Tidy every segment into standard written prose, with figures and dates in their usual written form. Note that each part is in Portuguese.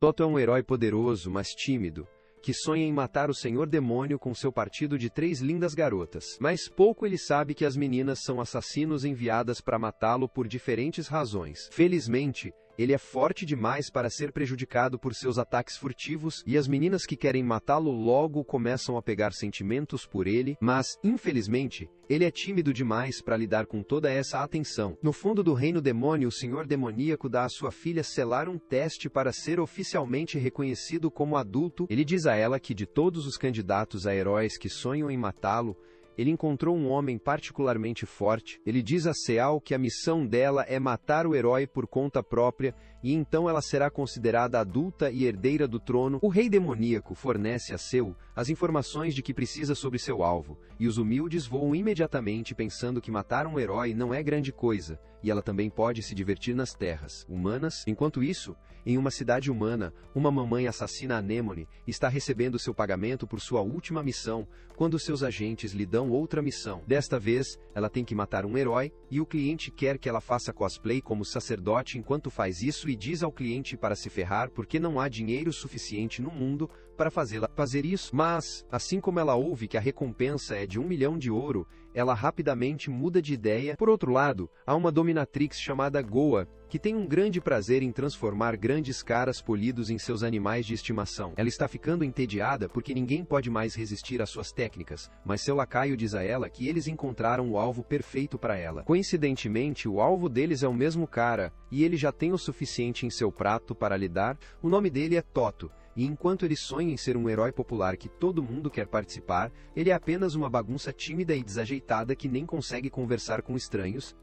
Toto é um herói poderoso, mas tímido, que sonha em matar o Senhor Demônio com seu partido de 3 lindas garotas. Mas pouco ele sabe que as meninas são assassinos enviadas para matá-lo por diferentes razões. Felizmente, ele é forte demais para ser prejudicado por seus ataques furtivos, e as meninas que querem matá-lo logo começam a pegar sentimentos por ele, mas, infelizmente, ele é tímido demais para lidar com toda essa atenção. No fundo do reino demônio, o Senhor Demoníaco dá à sua filha selar um teste para ser oficialmente reconhecido como adulto. Ele diz a ela que de todos os candidatos a heróis que sonham em matá-lo, ele encontrou um homem particularmente forte. Ele diz a Seal que a missão dela é matar o herói por conta própria, e então ela será considerada adulta e herdeira do trono. O rei demoníaco fornece a Seu as informações de que precisa sobre seu alvo, e os humildes voam imediatamente pensando que matar um herói não é grande coisa, e ela também pode se divertir nas terras humanas. Enquanto isso, em uma cidade humana, uma mamãe assassina Anemone está recebendo seu pagamento por sua última missão, quando seus agentes lhe dão outra missão. Desta vez, ela tem que matar um herói, e o cliente quer que ela faça cosplay como sacerdote enquanto faz isso, e diz ao cliente para se ferrar porque não há dinheiro suficiente no mundo para fazê-la fazer isso. Mas, assim como ela ouve que a recompensa é de 1 milhão de ouro, ela rapidamente muda de ideia. Por outro lado, há uma dominatrix chamada Goa, que tem um grande prazer em transformar grandes caras polidos em seus animais de estimação. Ela está ficando entediada porque ninguém pode mais resistir às suas técnicas, mas seu lacaio diz a ela que eles encontraram o alvo perfeito para ela. Coincidentemente, o alvo deles é o mesmo cara, e ele já tem o suficiente em seu prato para lhe dar. O nome dele é Toto. E enquanto ele sonha em ser um herói popular que todo mundo quer participar, ele é apenas uma bagunça tímida e desajeitada que nem consegue conversar com estranhos,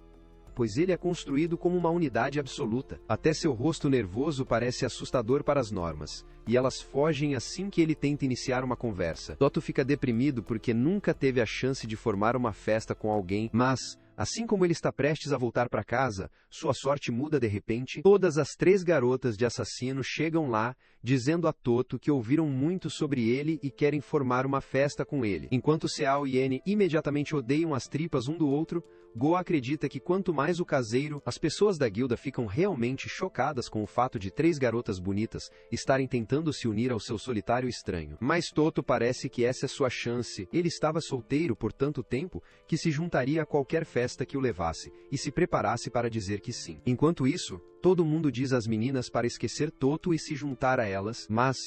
pois ele é construído como uma unidade absoluta. Até seu rosto nervoso parece assustador para as normas, e elas fogem assim que ele tenta iniciar uma conversa. Toto fica deprimido porque nunca teve a chance de formar uma festa com alguém, mas, assim como ele está prestes a voltar para casa, sua sorte muda de repente. Todas as 3 garotas de assassino chegam lá, dizendo a Toto que ouviram muito sobre ele e querem formar uma festa com ele. Enquanto Seal e Annie imediatamente odeiam as tripas um do outro, Goa acredita que quanto mais o caseiro, as pessoas da guilda ficam realmente chocadas com o fato de 3 garotas bonitas estarem tentando se unir ao seu solitário estranho. Mas Toto parece que essa é sua chance. Ele estava solteiro por tanto tempo que se juntaria a qualquer festa que o levasse, e se preparasse para dizer que sim. Enquanto isso, todo mundo diz às meninas para esquecer Toto e se juntar a elas, mas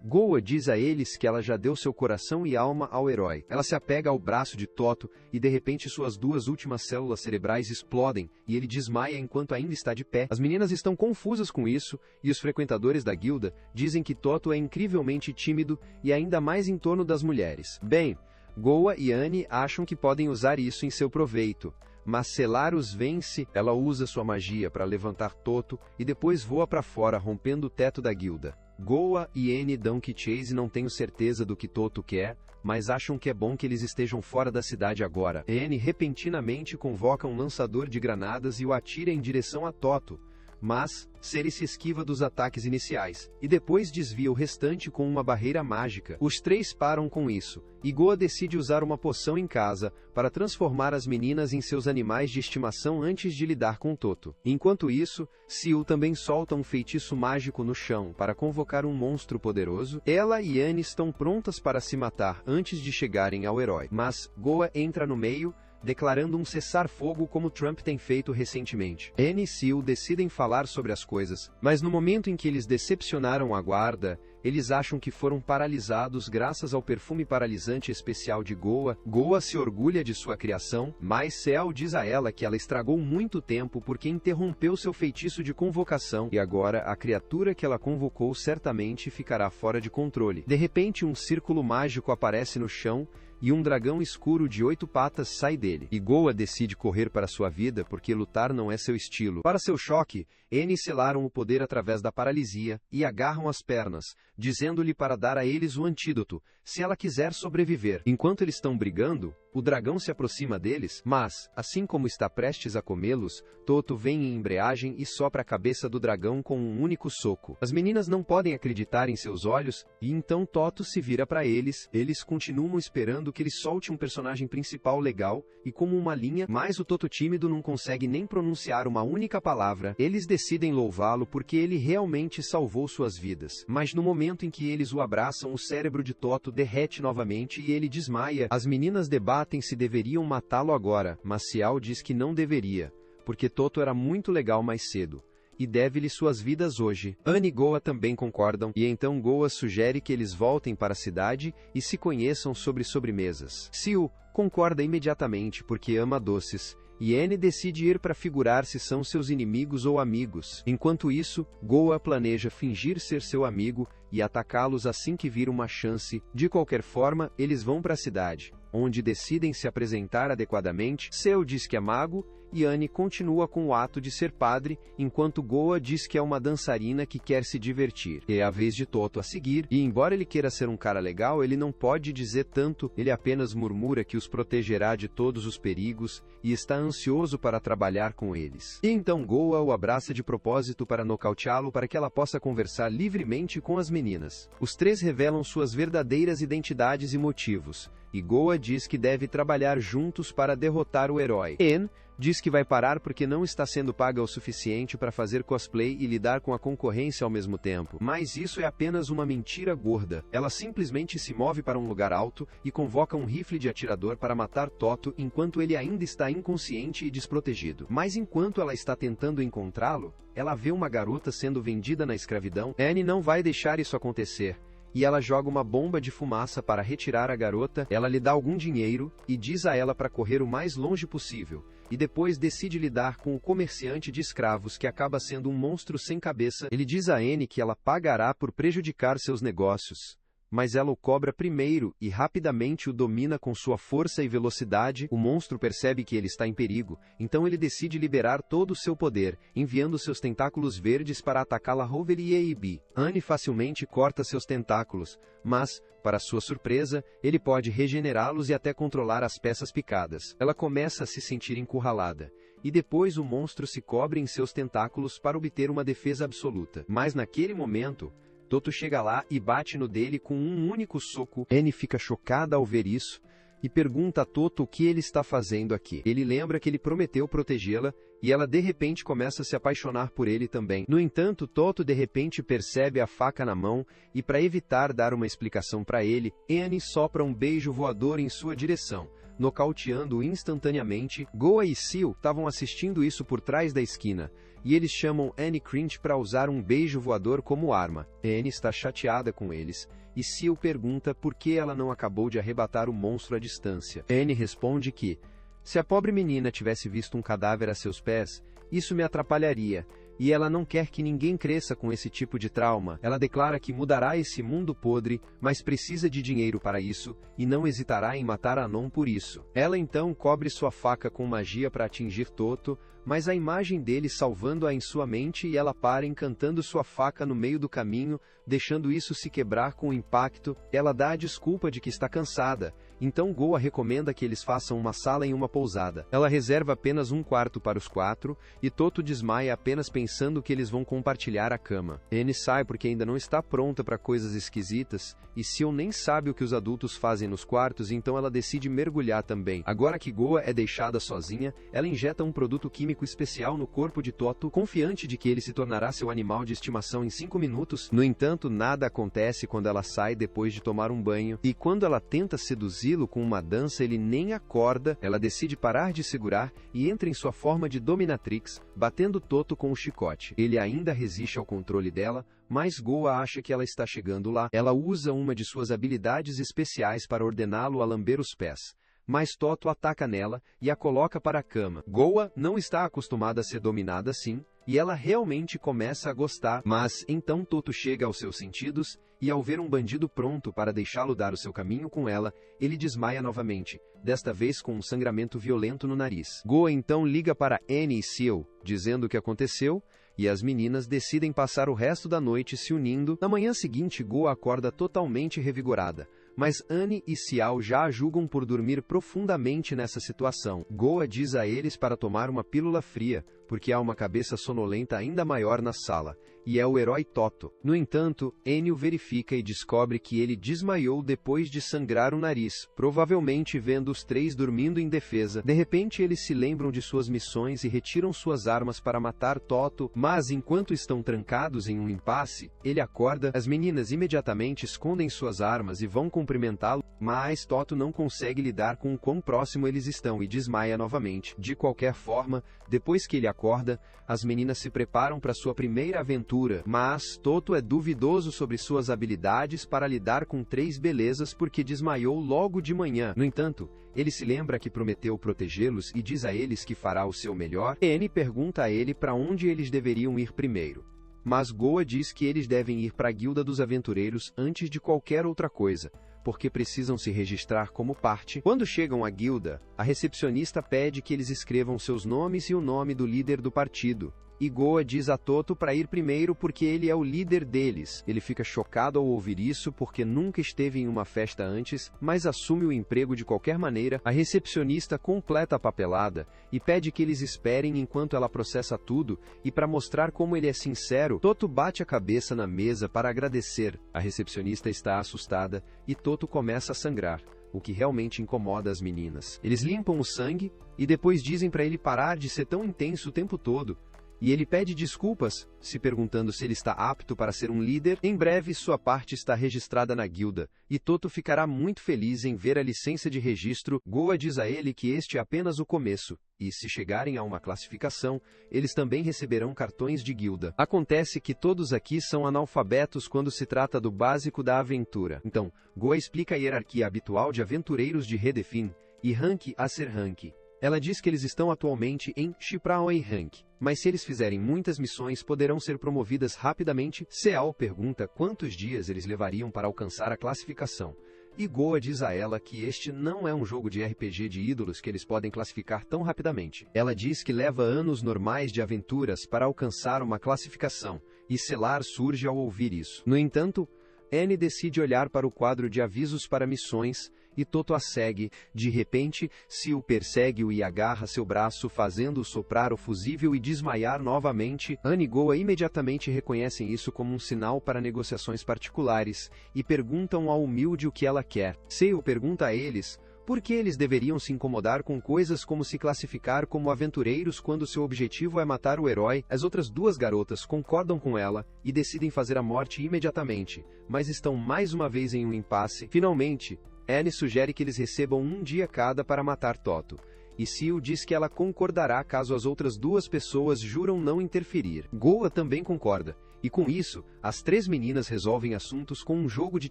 Goa diz a eles que ela já deu seu coração e alma ao herói. Ela se apega ao braço de Toto, e de repente suas 2 últimas células cerebrais explodem, e ele desmaia enquanto ainda está de pé. As meninas estão confusas com isso, e os frequentadores da guilda dizem que Toto é incrivelmente tímido, e ainda mais em torno das mulheres. Bem, Goa e Annie acham que podem usar isso em seu proveito, mas Selar os vence. Ela usa sua magia para levantar Toto, e depois voa para fora rompendo o teto da guilda. Goa e Annie dão que Chase não tem certeza do que Toto quer, mas acham que é bom que eles estejam fora da cidade agora. Annie repentinamente convoca um lançador de granadas e o atira em direção a Toto, mas Ceres se esquiva dos ataques iniciais, e depois desvia o restante com uma barreira mágica. Os 3 param com isso, e Goa decide usar uma poção em casa para transformar as meninas em seus animais de estimação antes de lidar com Toto. Enquanto isso, Seal também solta um feitiço mágico no chão para convocar um monstro poderoso. Ela e Annie estão prontas para se matar antes de chegarem ao herói, mas Goa entra no meio, declarando um cessar-fogo como Trump tem feito recentemente. Annie e Seal decidem falar sobre as coisas, mas no momento em que eles decepcionaram a guarda, eles acham que foram paralisados graças ao perfume paralisante especial de Goa. Goa se orgulha de sua criação, mas Seal diz a ela que ela estragou muito tempo porque interrompeu seu feitiço de convocação, e agora a criatura que ela convocou certamente ficará fora de controle. De repente, um círculo mágico aparece no chão, e um dragão escuro de 8 patas sai dele. E Goa decide correr para sua vida porque lutar não é seu estilo. Para seu choque, Annie selaram o poder através da paralisia, e agarram as pernas, dizendo-lhe para dar a eles o antídoto, se ela quiser sobreviver. Enquanto eles estão brigando, O dragão se aproxima deles, mas, assim como está prestes a comê-los, Toto vem em embreagem e sopra a cabeça do dragão com um único soco. As meninas não podem acreditar em seus olhos, e então Toto se vira para eles. Eles continuam esperando que ele solte um personagem principal legal, e como uma linha, mas o Toto tímido não consegue nem pronunciar uma única palavra. Eles decidem louvá-lo porque ele realmente salvou suas vidas. Mas no momento em que eles o abraçam, o cérebro de Toto derrete novamente e ele desmaia. As meninas debatem se deveriam matá-lo agora, mas Cial diz que não deveria, porque Toto era muito legal mais cedo e deve-lhe suas vidas hoje. Anne e Goa também concordam, e então Goa sugere que eles voltem para a cidade e se conheçam sobre sobremesas. Cial concorda imediatamente porque ama doces, e Anne decide ir para figurar se são seus inimigos ou amigos. Enquanto isso, Goa planeja fingir ser seu amigo e atacá-los assim que vir uma chance. De qualquer forma, eles vão para a cidade, onde decidem se apresentar adequadamente. Cial diz que é mago, e Anne continua com o ato de ser padre, enquanto Goa diz que é uma dançarina que quer se divertir. É a vez de Toto a seguir, e embora ele queira ser um cara legal, ele não pode dizer tanto, ele apenas murmura que os protegerá de todos os perigos, e está ansioso para trabalhar com eles. E então Goa o abraça de propósito para nocauteá-lo para que ela possa conversar livremente com as meninas. Os três revelam suas verdadeiras identidades e motivos, e Goa diz que deve trabalhar juntos para derrotar o herói. Anne diz que vai parar porque não está sendo paga o suficiente para fazer cosplay e lidar com a concorrência ao mesmo tempo. Mas isso é apenas uma mentira gorda. Ela simplesmente se move para um lugar alto e convoca um rifle de atirador para matar Toto enquanto ele ainda está inconsciente e desprotegido. Mas enquanto ela está tentando encontrá-lo, ela vê uma garota sendo vendida na escravidão. Anne não vai deixar isso acontecer, e ela joga uma bomba de fumaça para retirar a garota. Ela lhe dá algum dinheiro, e diz a ela para correr o mais longe possível, e depois decide lidar com o comerciante de escravos que acaba sendo um monstro sem cabeça. Ele diz a Anne que ela pagará por prejudicar seus negócios, mas ela o cobra primeiro e rapidamente o domina com sua força e velocidade. O monstro percebe que ele está em perigo, então ele decide liberar todo o seu poder, enviando seus tentáculos verdes para atacá-la. Rovelier. Anne facilmente corta seus tentáculos, mas, para sua surpresa, ele pode regenerá-los e até controlar as peças picadas. Ela começa a se sentir encurralada, e depois o monstro se cobre em seus tentáculos para obter uma defesa absoluta. Mas naquele momento, Toto chega lá e bate no dele com um único soco. Anne fica chocada ao ver isso e pergunta a Toto o que ele está fazendo aqui. Ele lembra que ele prometeu protegê-la, e ela de repente começa a se apaixonar por ele também. No entanto, Toto de repente percebe a faca na mão, e para evitar dar uma explicação para ele, Anne sopra um beijo voador em sua direção, nocauteando-o instantaneamente. Goa e Cial estavam assistindo isso por trás da esquina, e eles chamam Anne Cringe para usar um beijo voador como arma. Anne está chateada com eles, e Cial pergunta por que ela não acabou de arrebatar o monstro à distância. Anne responde que, se a pobre menina tivesse visto um cadáver a seus pés, isso me atrapalharia, e ela não quer que ninguém cresça com esse tipo de trauma. Ela declara que mudará esse mundo podre, mas precisa de dinheiro para isso, e não hesitará em matar Anon por isso. Ela então cobre sua faca com magia para atingir Toto, mas a imagem dele salvando-a em sua mente, e ela para encantando sua faca no meio do caminho, deixando isso se quebrar com o impacto. Ela dá a desculpa de que está cansada, então Goa recomenda que eles façam uma sala em uma pousada. Ela reserva apenas um quarto para os quatro, e Toto desmaia apenas pensando que eles vão compartilhar a cama. Anne sai porque ainda não está pronta para coisas esquisitas, e Cial nem sabe o que os adultos fazem nos quartos, então ela decide mergulhar também. Agora que Goa é deixada sozinha, ela injeta um produto químico especial no corpo de Toto, confiante de que ele se tornará seu animal de estimação em 5 minutos. No entanto, nada acontece quando ela sai depois de tomar um banho, e quando ela tenta seduzi-lo com uma dança, ele nem acorda. Ela decide parar de segurar e entra em sua forma de dominatrix, batendo Toto com o chicote. Ele ainda resiste ao controle dela, mas Goa acha que ela está chegando lá. Ela usa uma de suas habilidades especiais para ordená-lo a lamber os pés, mas Toto ataca nela e a coloca para a cama. Goa não está acostumada a ser dominada assim, e ela realmente começa a gostar. Mas então Toto chega aos seus sentidos, e ao ver um bandido pronto para deixá-lo dar o seu caminho com ela, ele desmaia novamente, desta vez com um sangramento violento no nariz. Goa então liga para Anne e Cial, dizendo o que aconteceu, e as meninas decidem passar o resto da noite se unindo. Na manhã seguinte, Goa acorda totalmente revigorada, mas Annie e Xiao já a julgam por dormir profundamente nessa situação. Goa diz a eles para tomar uma pílula fria, porque há uma cabeça sonolenta ainda maior na sala, e é o herói Toto. No entanto, Enio verifica e descobre que ele desmaiou depois de sangrar o nariz, provavelmente vendo os três dormindo em defesa. De repente eles se lembram de suas missões e retiram suas armas para matar Toto, mas enquanto estão trancados em um impasse, ele acorda, as meninas imediatamente escondem suas armas e vão cumprimentá-lo, mas Toto não consegue lidar com o quão próximo eles estão e desmaia novamente. De qualquer forma, depois que ele acorda, as meninas se preparam para sua primeira aventura, mas Toto é duvidoso sobre suas habilidades para lidar com três belezas porque desmaiou logo de manhã. No entanto, ele se lembra que prometeu protegê-los e diz a eles que fará o seu melhor. Annie pergunta a ele para onde eles deveriam ir primeiro, mas Goa diz que eles devem ir para a Guilda dos Aventureiros antes de qualquer outra coisa, porque precisam se registrar como parte. Quando chegam à guilda, a recepcionista pede que eles escrevam seus nomes e o nome do líder do partido. E Goa diz a Toto para ir primeiro porque ele é o líder deles. Ele fica chocado ao ouvir isso porque nunca esteve em uma festa antes, mas assume o emprego de qualquer maneira. A recepcionista completa a papelada e pede que eles esperem enquanto ela processa tudo, e para mostrar como ele é sincero, Toto bate a cabeça na mesa para agradecer. A recepcionista está assustada e Toto começa a sangrar, o que realmente incomoda as meninas. Eles limpam o sangue e depois dizem para ele parar de ser tão intenso o tempo todo. E ele pede desculpas, se perguntando se ele está apto para ser um líder. Em breve sua parte está registrada na guilda, e Toto ficará muito feliz em ver a licença de registro. Goa diz a ele que este é apenas o começo, e se chegarem a uma classificação, eles também receberão cartões de guilda. Acontece que todos aqui são analfabetos quando se trata do básico da aventura. Então, Goa explica a hierarquia habitual de aventureiros de Redefin, e rank a ser rank. Ela diz que eles estão atualmente em Shipraoi Rank, mas se eles fizerem muitas missões poderão ser promovidas rapidamente. Xiao pergunta quantos dias eles levariam para alcançar a classificação, e Goa diz a ela que este não é um jogo de RPG de ídolos que eles podem classificar tão rapidamente. Ela diz que leva anos normais de aventuras para alcançar uma classificação, e Selar surge ao ouvir isso. No entanto, Annie decide olhar para o quadro de avisos para missões, e Toto a segue. De repente, Xiao persegue-o e agarra seu braço, fazendo-o soprar o fusível e desmaiar novamente. Annie e Goa imediatamente reconhecem isso como um sinal para negociações particulares, e perguntam ao humilde o que ela quer. Xiao pergunta a eles por que eles deveriam se incomodar com coisas como se classificar como aventureiros quando seu objetivo é matar o herói. As outras duas garotas concordam com ela, e decidem fazer a morte imediatamente, mas estão mais uma vez em um impasse. Finalmente, Annie sugere que eles recebam um dia cada para matar Toto, e Xiao diz que ela concordará caso as outras duas pessoas juram não interferir. Goa também concorda, e com isso, as três meninas resolvem assuntos com um jogo de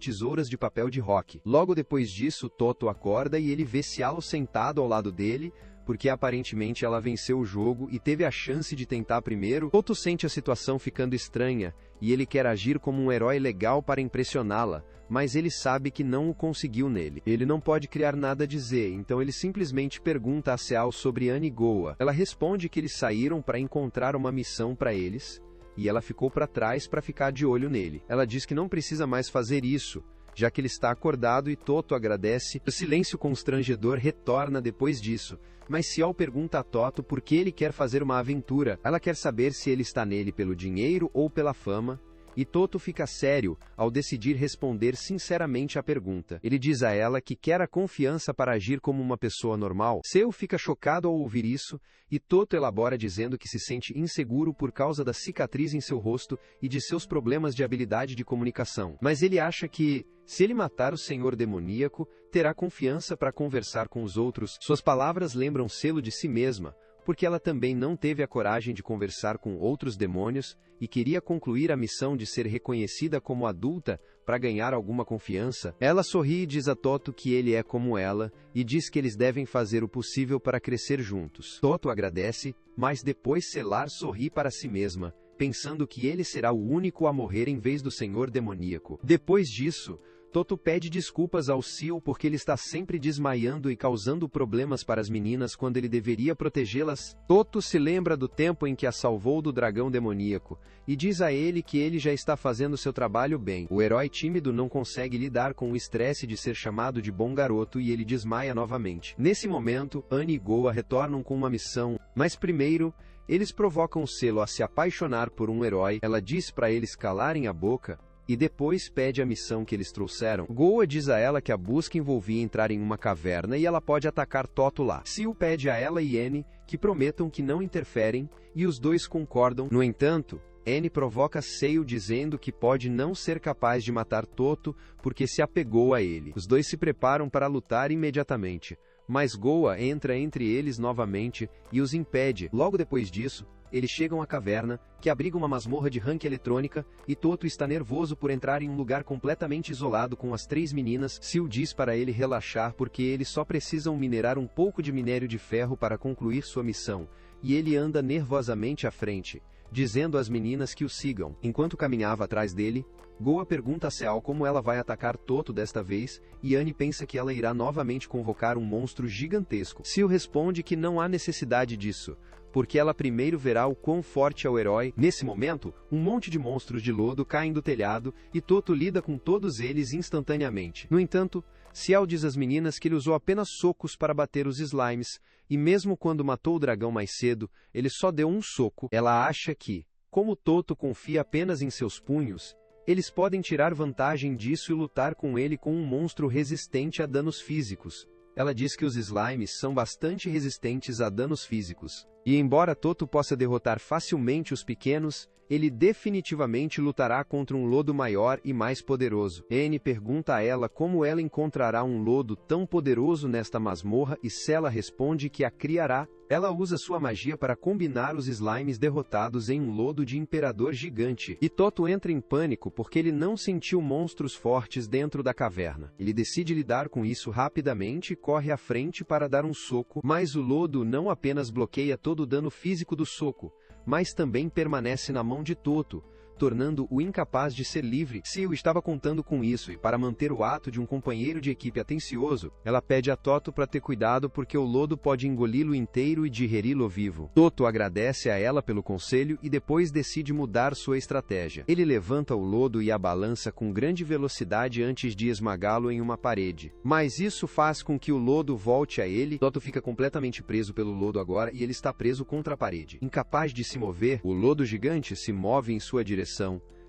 tesouras de papel de rock. Logo depois disso, Toto acorda e ele vê Xiao sentado ao lado dele, porque aparentemente ela venceu o jogo e teve a chance de tentar primeiro. Toto sente a situação ficando estranha, e ele quer agir como um herói legal para impressioná-la, mas ele sabe que não o conseguiu nele. Ele não pode criar nada a dizer, então ele simplesmente pergunta a Xiao sobre Annie e Goa. Ela responde que eles saíram para encontrar uma missão para eles, e ela ficou para trás para ficar de olho nele. Ela diz que não precisa mais fazer isso, já que ele está acordado, e Toto agradece. O silêncio constrangedor retorna depois disso, mas Xiao pergunta a Toto por que ele quer fazer uma aventura. Ela quer saber se ele está nele pelo dinheiro ou pela fama, e Toto fica sério ao decidir responder sinceramente à pergunta. Ele diz a ela que quer a confiança para agir como uma pessoa normal. Xiao fica chocado ao ouvir isso, e Toto elabora dizendo que se sente inseguro por causa da cicatriz em seu rosto e de seus problemas de habilidade de comunicação. Mas ele acha que, se ele matar o Senhor Demoníaco, terá confiança para conversar com os outros. Suas palavras lembram selo de si mesma, porque ela também não teve a coragem de conversar com outros demônios, e queria concluir a missão de ser reconhecida como adulta para ganhar alguma confiança. Ela sorri e diz a Toto que ele é como ela, e diz que eles devem fazer o possível para crescer juntos. Toto agradece, mas depois Selar sorri para si mesma, pensando que ele será o único a morrer em vez do Senhor Demoníaco. Depois disso, Toto pede desculpas ao Seal porque ele está sempre desmaiando e causando problemas para as meninas quando ele deveria protegê-las. Toto se lembra do tempo em que a salvou do dragão demoníaco e diz a ele que ele já está fazendo seu trabalho bem. O herói tímido não consegue lidar com o estresse de ser chamado de bom garoto e ele desmaia novamente. Nesse momento, Annie e Goa retornam com uma missão, mas primeiro, eles provocam o Selo a se apaixonar por um herói. Ela diz para eles calarem a boca e depois pede a missão que eles trouxeram. Goa diz a ela que a busca envolvia entrar em uma caverna e ela pode atacar Toto lá. Seal pede a ela e Annie que prometam que não interferem, e os dois concordam. No entanto, Annie provoca Seal dizendo que pode não ser capaz de matar Toto porque se apegou a ele. Os dois se preparam para lutar imediatamente, mas Goa entra entre eles novamente e os impede. Logo depois disso, eles chegam à caverna, que abriga uma masmorra de rank eletrônica, e Toto está nervoso por entrar em um lugar completamente isolado com as 3 meninas. Seal diz para ele relaxar porque eles só precisam minerar um pouco de minério de ferro para concluir sua missão, e ele anda nervosamente à frente, dizendo às meninas que o sigam. Enquanto caminhava atrás dele, Goa pergunta a Seal como ela vai atacar Toto desta vez, e Annie pensa que ela irá novamente convocar um monstro gigantesco. Seal responde que não há necessidade disso, porque ela primeiro verá o quão forte é o herói. Nesse momento, um monte de monstros de lodo caem do telhado, e Toto lida com todos eles instantaneamente. No entanto, Seal diz às meninas que ele usou apenas socos para bater os slimes, e mesmo quando matou o dragão mais cedo, ele só deu um soco. Ela acha que, como Toto confia apenas em seus punhos, eles podem tirar vantagem disso e lutar com ele com um monstro resistente a danos físicos. Ela diz que os slimes são bastante resistentes a danos físicos, e embora Toto possa derrotar facilmente os pequenos, ele definitivamente lutará contra um lodo maior e mais poderoso. Annie pergunta a ela como ela encontrará um lodo tão poderoso nesta masmorra e Sela responde que a criará. Ela usa sua magia para combinar os slimes derrotados em um lodo de imperador gigante. E Toto entra em pânico porque ele não sentiu monstros fortes dentro da caverna. Ele decide lidar com isso rapidamente e corre à frente para dar um soco, mas o lodo não apenas bloqueia todo o dano físico do soco, mas também permanece na mão de Toto, tornando-o incapaz de ser livre. Seal estava contando com isso e para manter o ato de um companheiro de equipe atencioso, ela pede a Toto para ter cuidado porque o lodo pode engoli-lo inteiro e digeri-lo vivo. Toto agradece a ela pelo conselho e depois decide mudar sua estratégia. Ele levanta o lodo e a balança com grande velocidade antes de esmagá-lo em uma parede. Mas isso faz com que o lodo volte a ele. Toto fica completamente preso pelo lodo agora e ele está preso contra a parede. Incapaz de se mover, o lodo gigante se move em sua direção,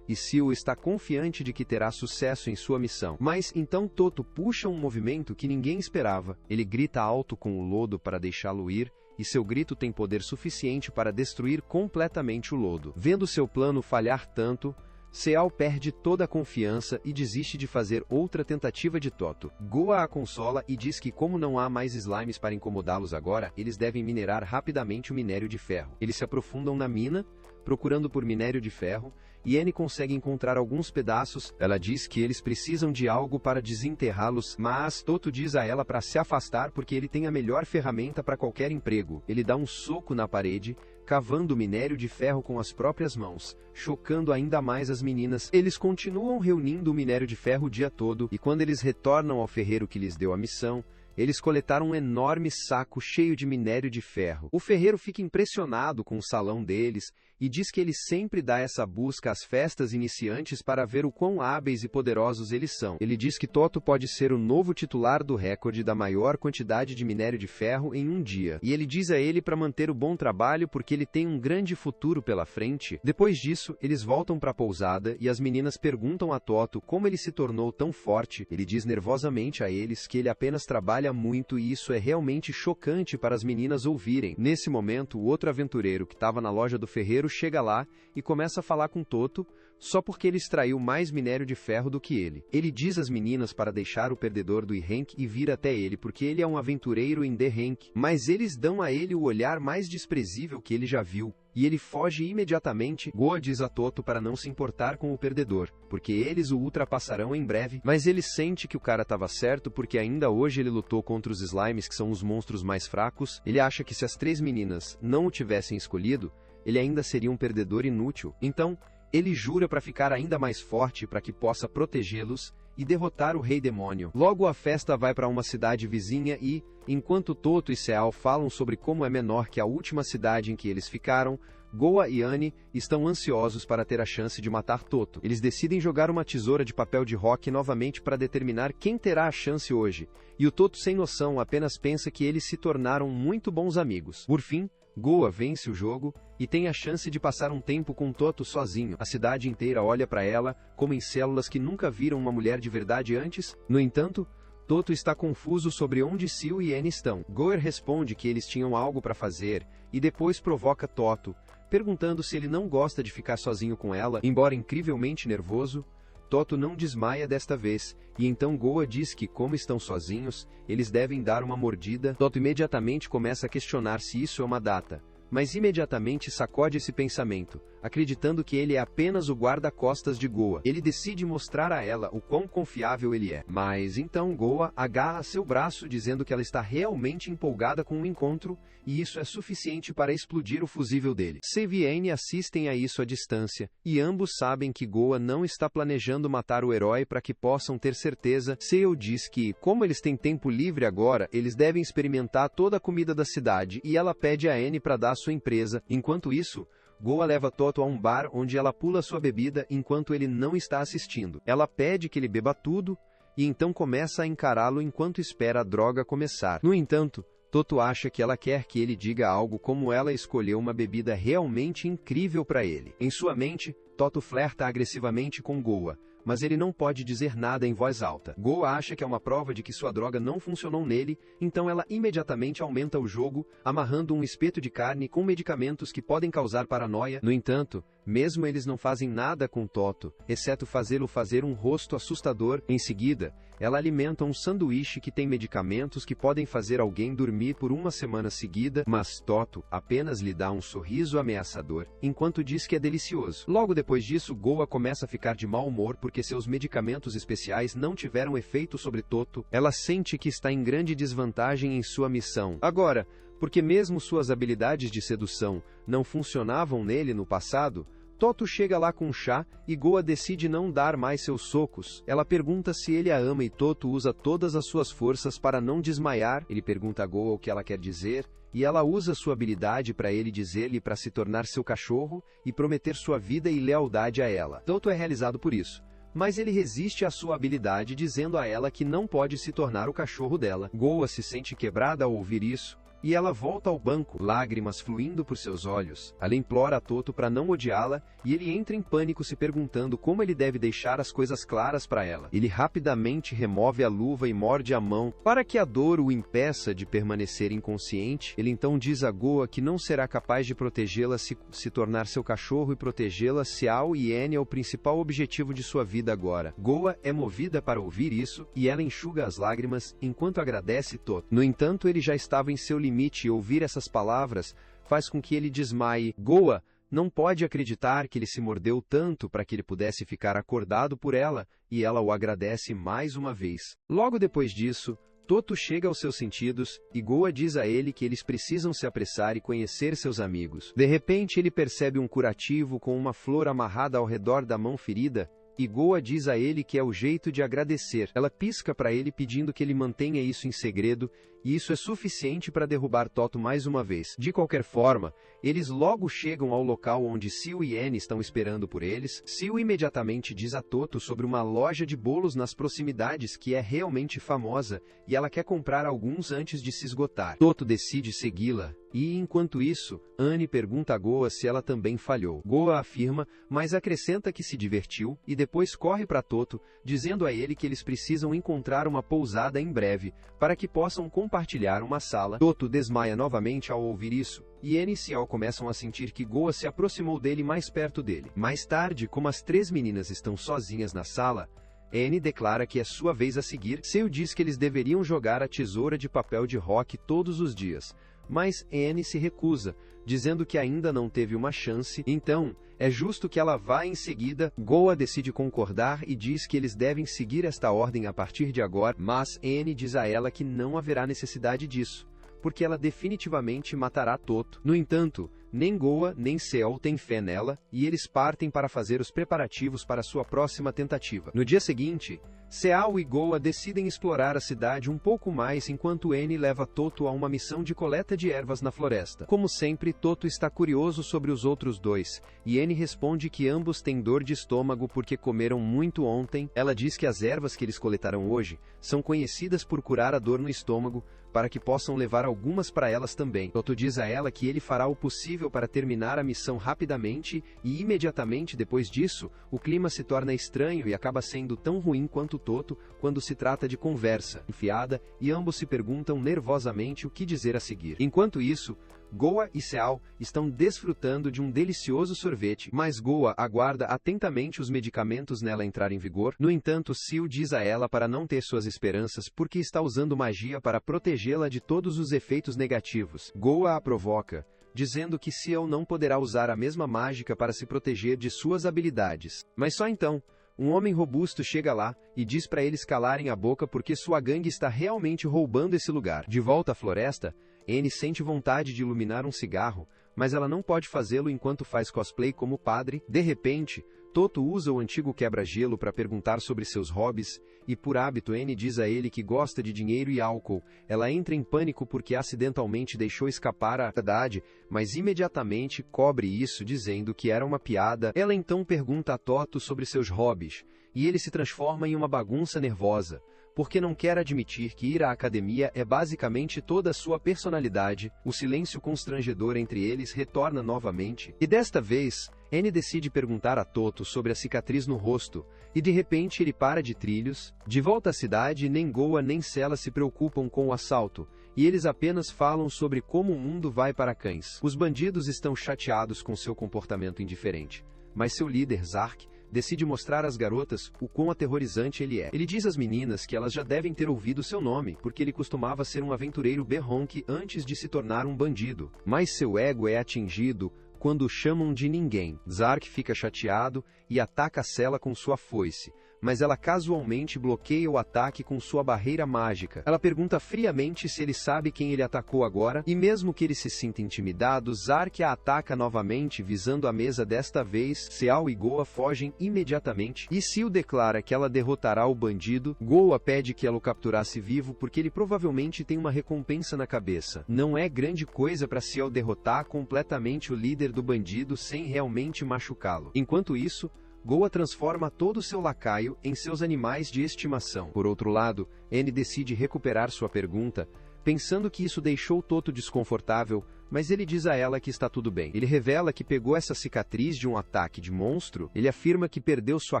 e Seal está confiante de que terá sucesso em sua missão. Mas então Toto puxa um movimento que ninguém esperava. Ele grita alto com o lodo para deixá-lo ir, e seu grito tem poder suficiente para destruir completamente o lodo. Vendo seu plano falhar tanto, Seal perde toda a confiança e desiste de fazer outra tentativa de Toto. Goa a consola e diz que como não há mais slimes para incomodá-los agora, eles devem minerar rapidamente o minério de ferro. Eles se aprofundam na mina, procurando por minério de ferro, e Annie consegue encontrar alguns pedaços. Ela diz que eles precisam de algo para desenterrá-los, mas Toto diz a ela para se afastar porque ele tem a melhor ferramenta para qualquer emprego. Ele dá um soco na parede, cavando o minério de ferro com as próprias mãos, chocando ainda mais as meninas. Eles continuam reunindo o minério de ferro o dia todo, e quando eles retornam ao ferreiro que lhes deu a missão, eles coletaram um enorme saco cheio de minério de ferro. O ferreiro fica impressionado com o salão deles e diz que ele sempre dá essa busca às festas iniciantes para ver o quão hábeis e poderosos eles são. Ele diz que Toto pode ser o novo titular do recorde da maior quantidade de minério de ferro em um dia. E ele diz a ele para manter o bom trabalho porque ele tem um grande futuro pela frente. Depois disso, eles voltam para a pousada e as meninas perguntam a Toto como ele se tornou tão forte. Ele diz nervosamente a eles que ele apenas trabalha muito e isso é realmente chocante para as meninas ouvirem. Nesse momento, o outro aventureiro que estava na loja do ferreiro chega lá e começa a falar com Toto, só porque ele extraiu mais minério de ferro do que ele. Ele diz às meninas para deixar o perdedor do E-Rank e vir até ele porque ele é um aventureiro em D-Rank, mas eles dão a ele o olhar mais desprezível que ele já viu. E ele foge imediatamente. Goa diz a Toto para não se importar com o perdedor, porque eles o ultrapassarão em breve, mas ele sente que o cara estava certo porque ainda hoje ele lutou contra os slimes que são os monstros mais fracos. Ele acha que se as 3 meninas não o tivessem escolhido, ele ainda seria um perdedor inútil. Então, Ele jura para ficar ainda mais forte para que possa protegê-los e derrotar o Rei Demônio. Logo a festa vai para uma cidade vizinha e, enquanto Toto e Seal falam sobre como é menor que a última cidade em que eles ficaram, Goa e Annie estão ansiosos para ter a chance de matar Toto. Eles decidem jogar uma tesoura de papel de rock novamente para determinar quem terá a chance hoje, e o Toto sem noção apenas pensa que eles se tornaram muito bons amigos. Por fim, Goa vence o jogo e tem a chance de passar um tempo com Toto sozinho. A cidade inteira olha para ela, como em células que nunca viram uma mulher de verdade antes. No entanto, Toto está confuso sobre onde Seal e Annie estão. Goer responde que eles tinham algo para fazer, e depois provoca Toto, perguntando se ele não gosta de ficar sozinho com ela. Embora incrivelmente nervoso, Toto não desmaia desta vez, e então Goa diz que, como estão sozinhos, eles devem dar uma mordida. Toto imediatamente começa a questionar se isso é uma data, mas imediatamente sacode esse pensamento, acreditando que ele é apenas o guarda-costas de Goa. Ele decide mostrar a ela o quão confiável ele é. Mas então Goa agarra seu braço dizendo que ela está realmente empolgada com o encontro, e isso é suficiente para explodir o fusível dele. Save e Annie assistem a isso à distância, e ambos sabem que Goa não está planejando matar o herói para que possam ter certeza. Seal diz que, como eles têm tempo livre agora, eles devem experimentar toda a comida da cidade, e ela pede a Annie para dar sua empresa. Enquanto isso, Goa leva Toto a um bar onde ela pula sua bebida enquanto ele não está assistindo. Ela pede que ele beba tudo, e então começa a encará-lo enquanto espera a droga começar. No entanto, Toto acha que ela quer que ele diga algo como ela escolheu uma bebida realmente incrível para ele. Em sua mente, Toto flerta agressivamente com Goa, mas ele não pode dizer nada em voz alta. Goa acha que é uma prova de que sua droga não funcionou nele, então ela imediatamente aumenta o jogo, amarrando um espeto de carne com medicamentos que podem causar paranoia. No entanto, mesmo eles não fazem nada com Toto, exceto fazê-lo fazer um rosto assustador. Em seguida, ela alimenta um sanduíche que tem medicamentos que podem fazer alguém dormir por uma semana seguida, mas Toto apenas lhe dá um sorriso ameaçador, enquanto diz que é delicioso. Logo depois disso, Goa começa a ficar de mau humor porque seus medicamentos especiais não tiveram efeito sobre Toto. Ela sente que está em grande desvantagem em sua missão. Agora, porque mesmo suas habilidades de sedução não funcionavam nele no passado, Toto chega lá com chá, e Goa decide não dar mais seus socos. Ela pergunta se ele a ama e Toto usa todas as suas forças para não desmaiar. Ele pergunta a Goa o que ela quer dizer, e ela usa sua habilidade para ele dizer-lhe para se tornar seu cachorro e prometer sua vida e lealdade a ela. Toto é realizado por isso, mas ele resiste à sua habilidade dizendo a ela que não pode se tornar o cachorro dela. Goa se sente quebrada ao ouvir isso, e ela volta ao banco, lágrimas fluindo por seus olhos. Ela implora a Toto para não odiá-la, e ele entra em pânico se perguntando como ele deve deixar as coisas claras para ela. Ele rapidamente remove a luva e morde a mão, para que a dor o impeça de permanecer inconsciente. Ele então diz a Goa que não será capaz de protegê-la se tornar seu cachorro e protegê-la. Seal e Annie é o principal objetivo de sua vida agora. Goa é movida para ouvir isso, e ela enxuga as lágrimas, enquanto agradece Toto. No entanto, ele já estava em seu limite, e ouvir essas palavras faz com que ele desmaie. Goa não pode acreditar que ele se mordeu tanto para que ele pudesse ficar acordado por ela, e ela o agradece mais uma vez. Logo depois disso, Toto chega aos seus sentidos, e Goa diz a ele que eles precisam se apressar e conhecer seus amigos. De repente ele percebe um curativo com uma flor amarrada ao redor da mão ferida, e Goa diz a ele que é o jeito de agradecer. Ela pisca para ele pedindo que ele mantenha isso em segredo, e isso é suficiente para derrubar Toto mais uma vez. De qualquer forma, eles logo chegam ao local onde Seal e Annie estão esperando por eles. Seal imediatamente diz a Toto sobre uma loja de bolos nas proximidades que é realmente famosa, e ela quer comprar alguns antes de se esgotar. Toto decide segui-la, e enquanto isso, Annie pergunta a Goa se ela também falhou. Goa afirma, mas acrescenta que se divertiu, e depois corre para Toto, dizendo a ele que eles precisam encontrar uma pousada em breve, para que possam compartilhar uma sala. Toto desmaia novamente ao ouvir isso, e Annie e Seal começam a sentir que Goa se aproximou dele mais perto dele. Mais tarde, como as três meninas estão sozinhas na sala, Annie declara que é sua vez a seguir. Seal diz que eles deveriam jogar a tesoura de papel de rock todos os dias, mas Annie se recusa, dizendo que ainda não teve uma chance, então é justo que ela vá em seguida. Goa decide concordar e diz que eles devem seguir esta ordem a partir de agora, mas Annie diz a ela que não haverá necessidade disso, porque ela definitivamente matará Toto. No entanto, nem Goa nem Seo têm fé nela, e eles partem para fazer os preparativos para sua próxima tentativa. No dia seguinte, Seo e Goa decidem explorar a cidade um pouco mais enquanto N leva Toto a uma missão de coleta de ervas na floresta. Como sempre, Toto está curioso sobre os outros dois, e N responde que ambos têm dor de estômago porque comeram muito ontem. Ela diz que as ervas que eles coletarão hoje são conhecidas por curar a dor no estômago, para que possam levar algumas para elas também. Toto diz a ela que ele fará o possível para terminar a missão rapidamente, e imediatamente depois disso, o clima se torna estranho e acaba sendo tão ruim quanto Toto quando se trata de conversa enfiada, e ambos se perguntam nervosamente o que dizer a seguir. Enquanto isso, Goa e Seo estão desfrutando de um delicioso sorvete, mas Goa aguarda atentamente os medicamentos nela entrar em vigor. No entanto, Seo diz a ela para não ter suas esperanças porque está usando magia para protegê-la de todos os efeitos negativos. Goa a provoca, dizendo que Seo não poderá usar a mesma mágica para se proteger de suas habilidades. Mas só então, um homem robusto chega lá e diz para eles calarem a boca porque sua gangue está realmente roubando esse lugar. De volta à floresta, N sente vontade de iluminar um cigarro, mas ela não pode fazê-lo enquanto faz cosplay como padre. De repente, Toto usa o antigo quebra-gelo para perguntar sobre seus hobbies, e por hábito N diz a ele que gosta de dinheiro e álcool. Ela entra em pânico porque acidentalmente deixou escapar a verdade, mas imediatamente cobre isso dizendo que era uma piada. Ela então pergunta a Toto sobre seus hobbies, e ele se transforma em uma bagunça nervosa, porque não quer admitir que ir à academia é basicamente toda a sua personalidade. O silêncio constrangedor entre eles retorna novamente, e desta vez, N decide perguntar a Toto sobre a cicatriz no rosto, e de repente ele para de trilhos. De volta à cidade, nem Goa nem Sela se preocupam com o assalto, e eles apenas falam sobre como o mundo vai para cães. Os bandidos estão chateados com seu comportamento indiferente, mas seu líder, Zark, decide mostrar às garotas o quão aterrorizante ele é. Ele diz às meninas que elas já devem ter ouvido seu nome, porque ele costumava ser um aventureiro berronque antes de se tornar um bandido. Mas seu ego é atingido quando o chamam de ninguém. Zark fica chateado e ataca Sela com sua foice, mas ela casualmente bloqueia o ataque com sua barreira mágica. Ela pergunta friamente se ele sabe quem ele atacou agora, e mesmo que ele se sinta intimidado, Zark a ataca novamente visando a mesa. Desta vez, Seo e Goa fogem imediatamente, e Seo declara que ela derrotará o bandido. Goa pede que ela o capturasse vivo porque ele provavelmente tem uma recompensa na cabeça. Não é grande coisa para Seo derrotar completamente o líder do bandido sem realmente machucá-lo. Enquanto isso, Goa transforma todo o seu lacaio em seus animais de estimação. Por outro lado, N decide recuperar sua pergunta, pensando que isso deixou Toto desconfortável, mas ele diz a ela que está tudo bem. Ele revela que pegou essa cicatriz de um ataque de monstro. Ele afirma que perdeu sua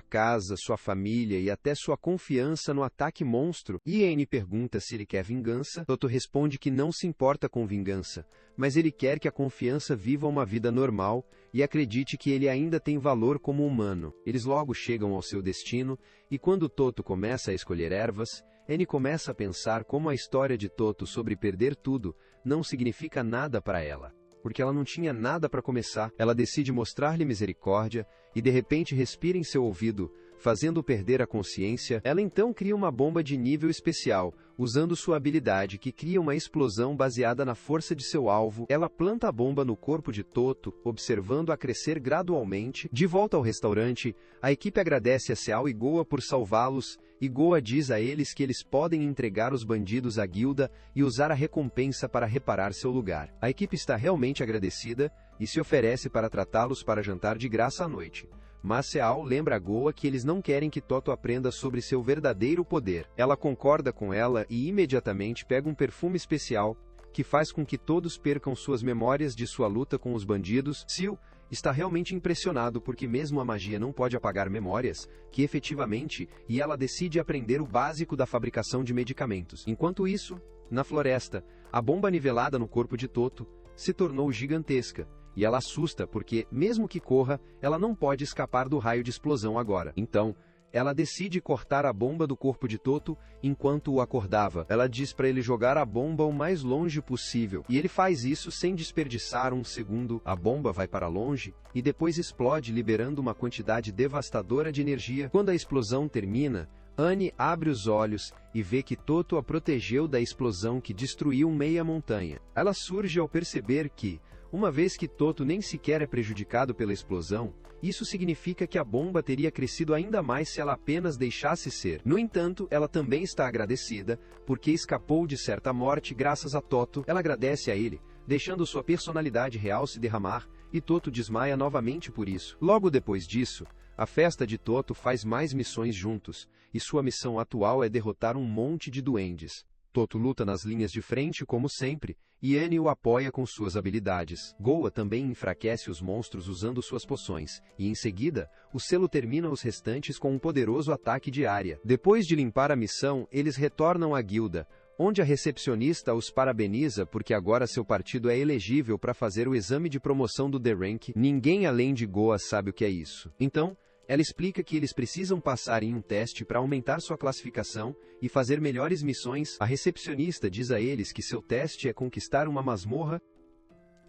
casa, sua família e até sua confiança no ataque monstro. E N pergunta se ele quer vingança. Toto responde que não se importa com vingança, mas ele quer que a confiança viva uma vida normal e acredite que ele ainda tem valor como humano. Eles logo chegam ao seu destino, e quando Toto começa a escolher ervas, N começa a pensar como a história de Toto sobre perder tudo não significa nada para ela. Porque ela não tinha nada para começar. Ela decide mostrar-lhe misericórdia, e de repente respira em seu ouvido, fazendo-o perder a consciência. Ela então cria uma bomba de nível especial, usando sua habilidade que cria uma explosão baseada na força de seu alvo. Ela planta a bomba no corpo de Toto, observando-a crescer gradualmente. De volta ao restaurante, a equipe agradece a Seo e Goa por salvá-los, e Goa diz a eles que eles podem entregar os bandidos à guilda e usar a recompensa para reparar seu lugar. A equipe está realmente agradecida e se oferece para tratá-los para jantar de graça à noite. Mas Seo lembra a Goa que eles não querem que Toto aprenda sobre seu verdadeiro poder. Ela concorda com ela e imediatamente pega um perfume especial, que faz com que todos percam suas memórias de sua luta com os bandidos. Seo está realmente impressionado porque mesmo a magia não pode apagar memórias, que efetivamente, e ela decide aprender o básico da fabricação de medicamentos. Enquanto isso, na floresta, a bomba nivelada no corpo de Toto se tornou gigantesca, e ela assusta porque, mesmo que corra, ela não pode escapar do raio de explosão agora. Então, ela decide cortar a bomba do corpo de Toto enquanto o acordava. Ela diz para ele jogar a bomba o mais longe possível, e ele faz isso sem desperdiçar um segundo. A bomba vai para longe, e depois explode liberando uma quantidade devastadora de energia. Quando a explosão termina, Annie abre os olhos e vê que Toto a protegeu da explosão que destruiu meia montanha. Ela surge ao perceber que Uma vez que Toto nem sequer é prejudicado pela explosão, isso significa que a bomba teria crescido ainda mais se ela apenas deixasse ser. No entanto, ela também está agradecida, porque escapou de certa morte graças a Toto. Ela agradece a ele, deixando sua personalidade real se derramar, e Toto desmaia novamente por isso. Logo depois disso, a festa de Toto faz mais missões juntos, e sua missão atual é derrotar um monte de duendes. Toto luta nas linhas de frente como sempre, e Annie o apoia com suas habilidades. Goa também enfraquece os monstros usando suas poções, e em seguida, o selo termina os restantes com um poderoso ataque de área. Depois de limpar a missão, eles retornam à guilda, onde a recepcionista os parabeniza porque agora seu partido é elegível para fazer o exame de promoção do The Rank. Ninguém além de Goa sabe o que é isso. Então, ela explica que eles precisam passar em um teste para aumentar sua classificação e fazer melhores missões. A recepcionista diz a eles que seu teste é conquistar uma masmorra,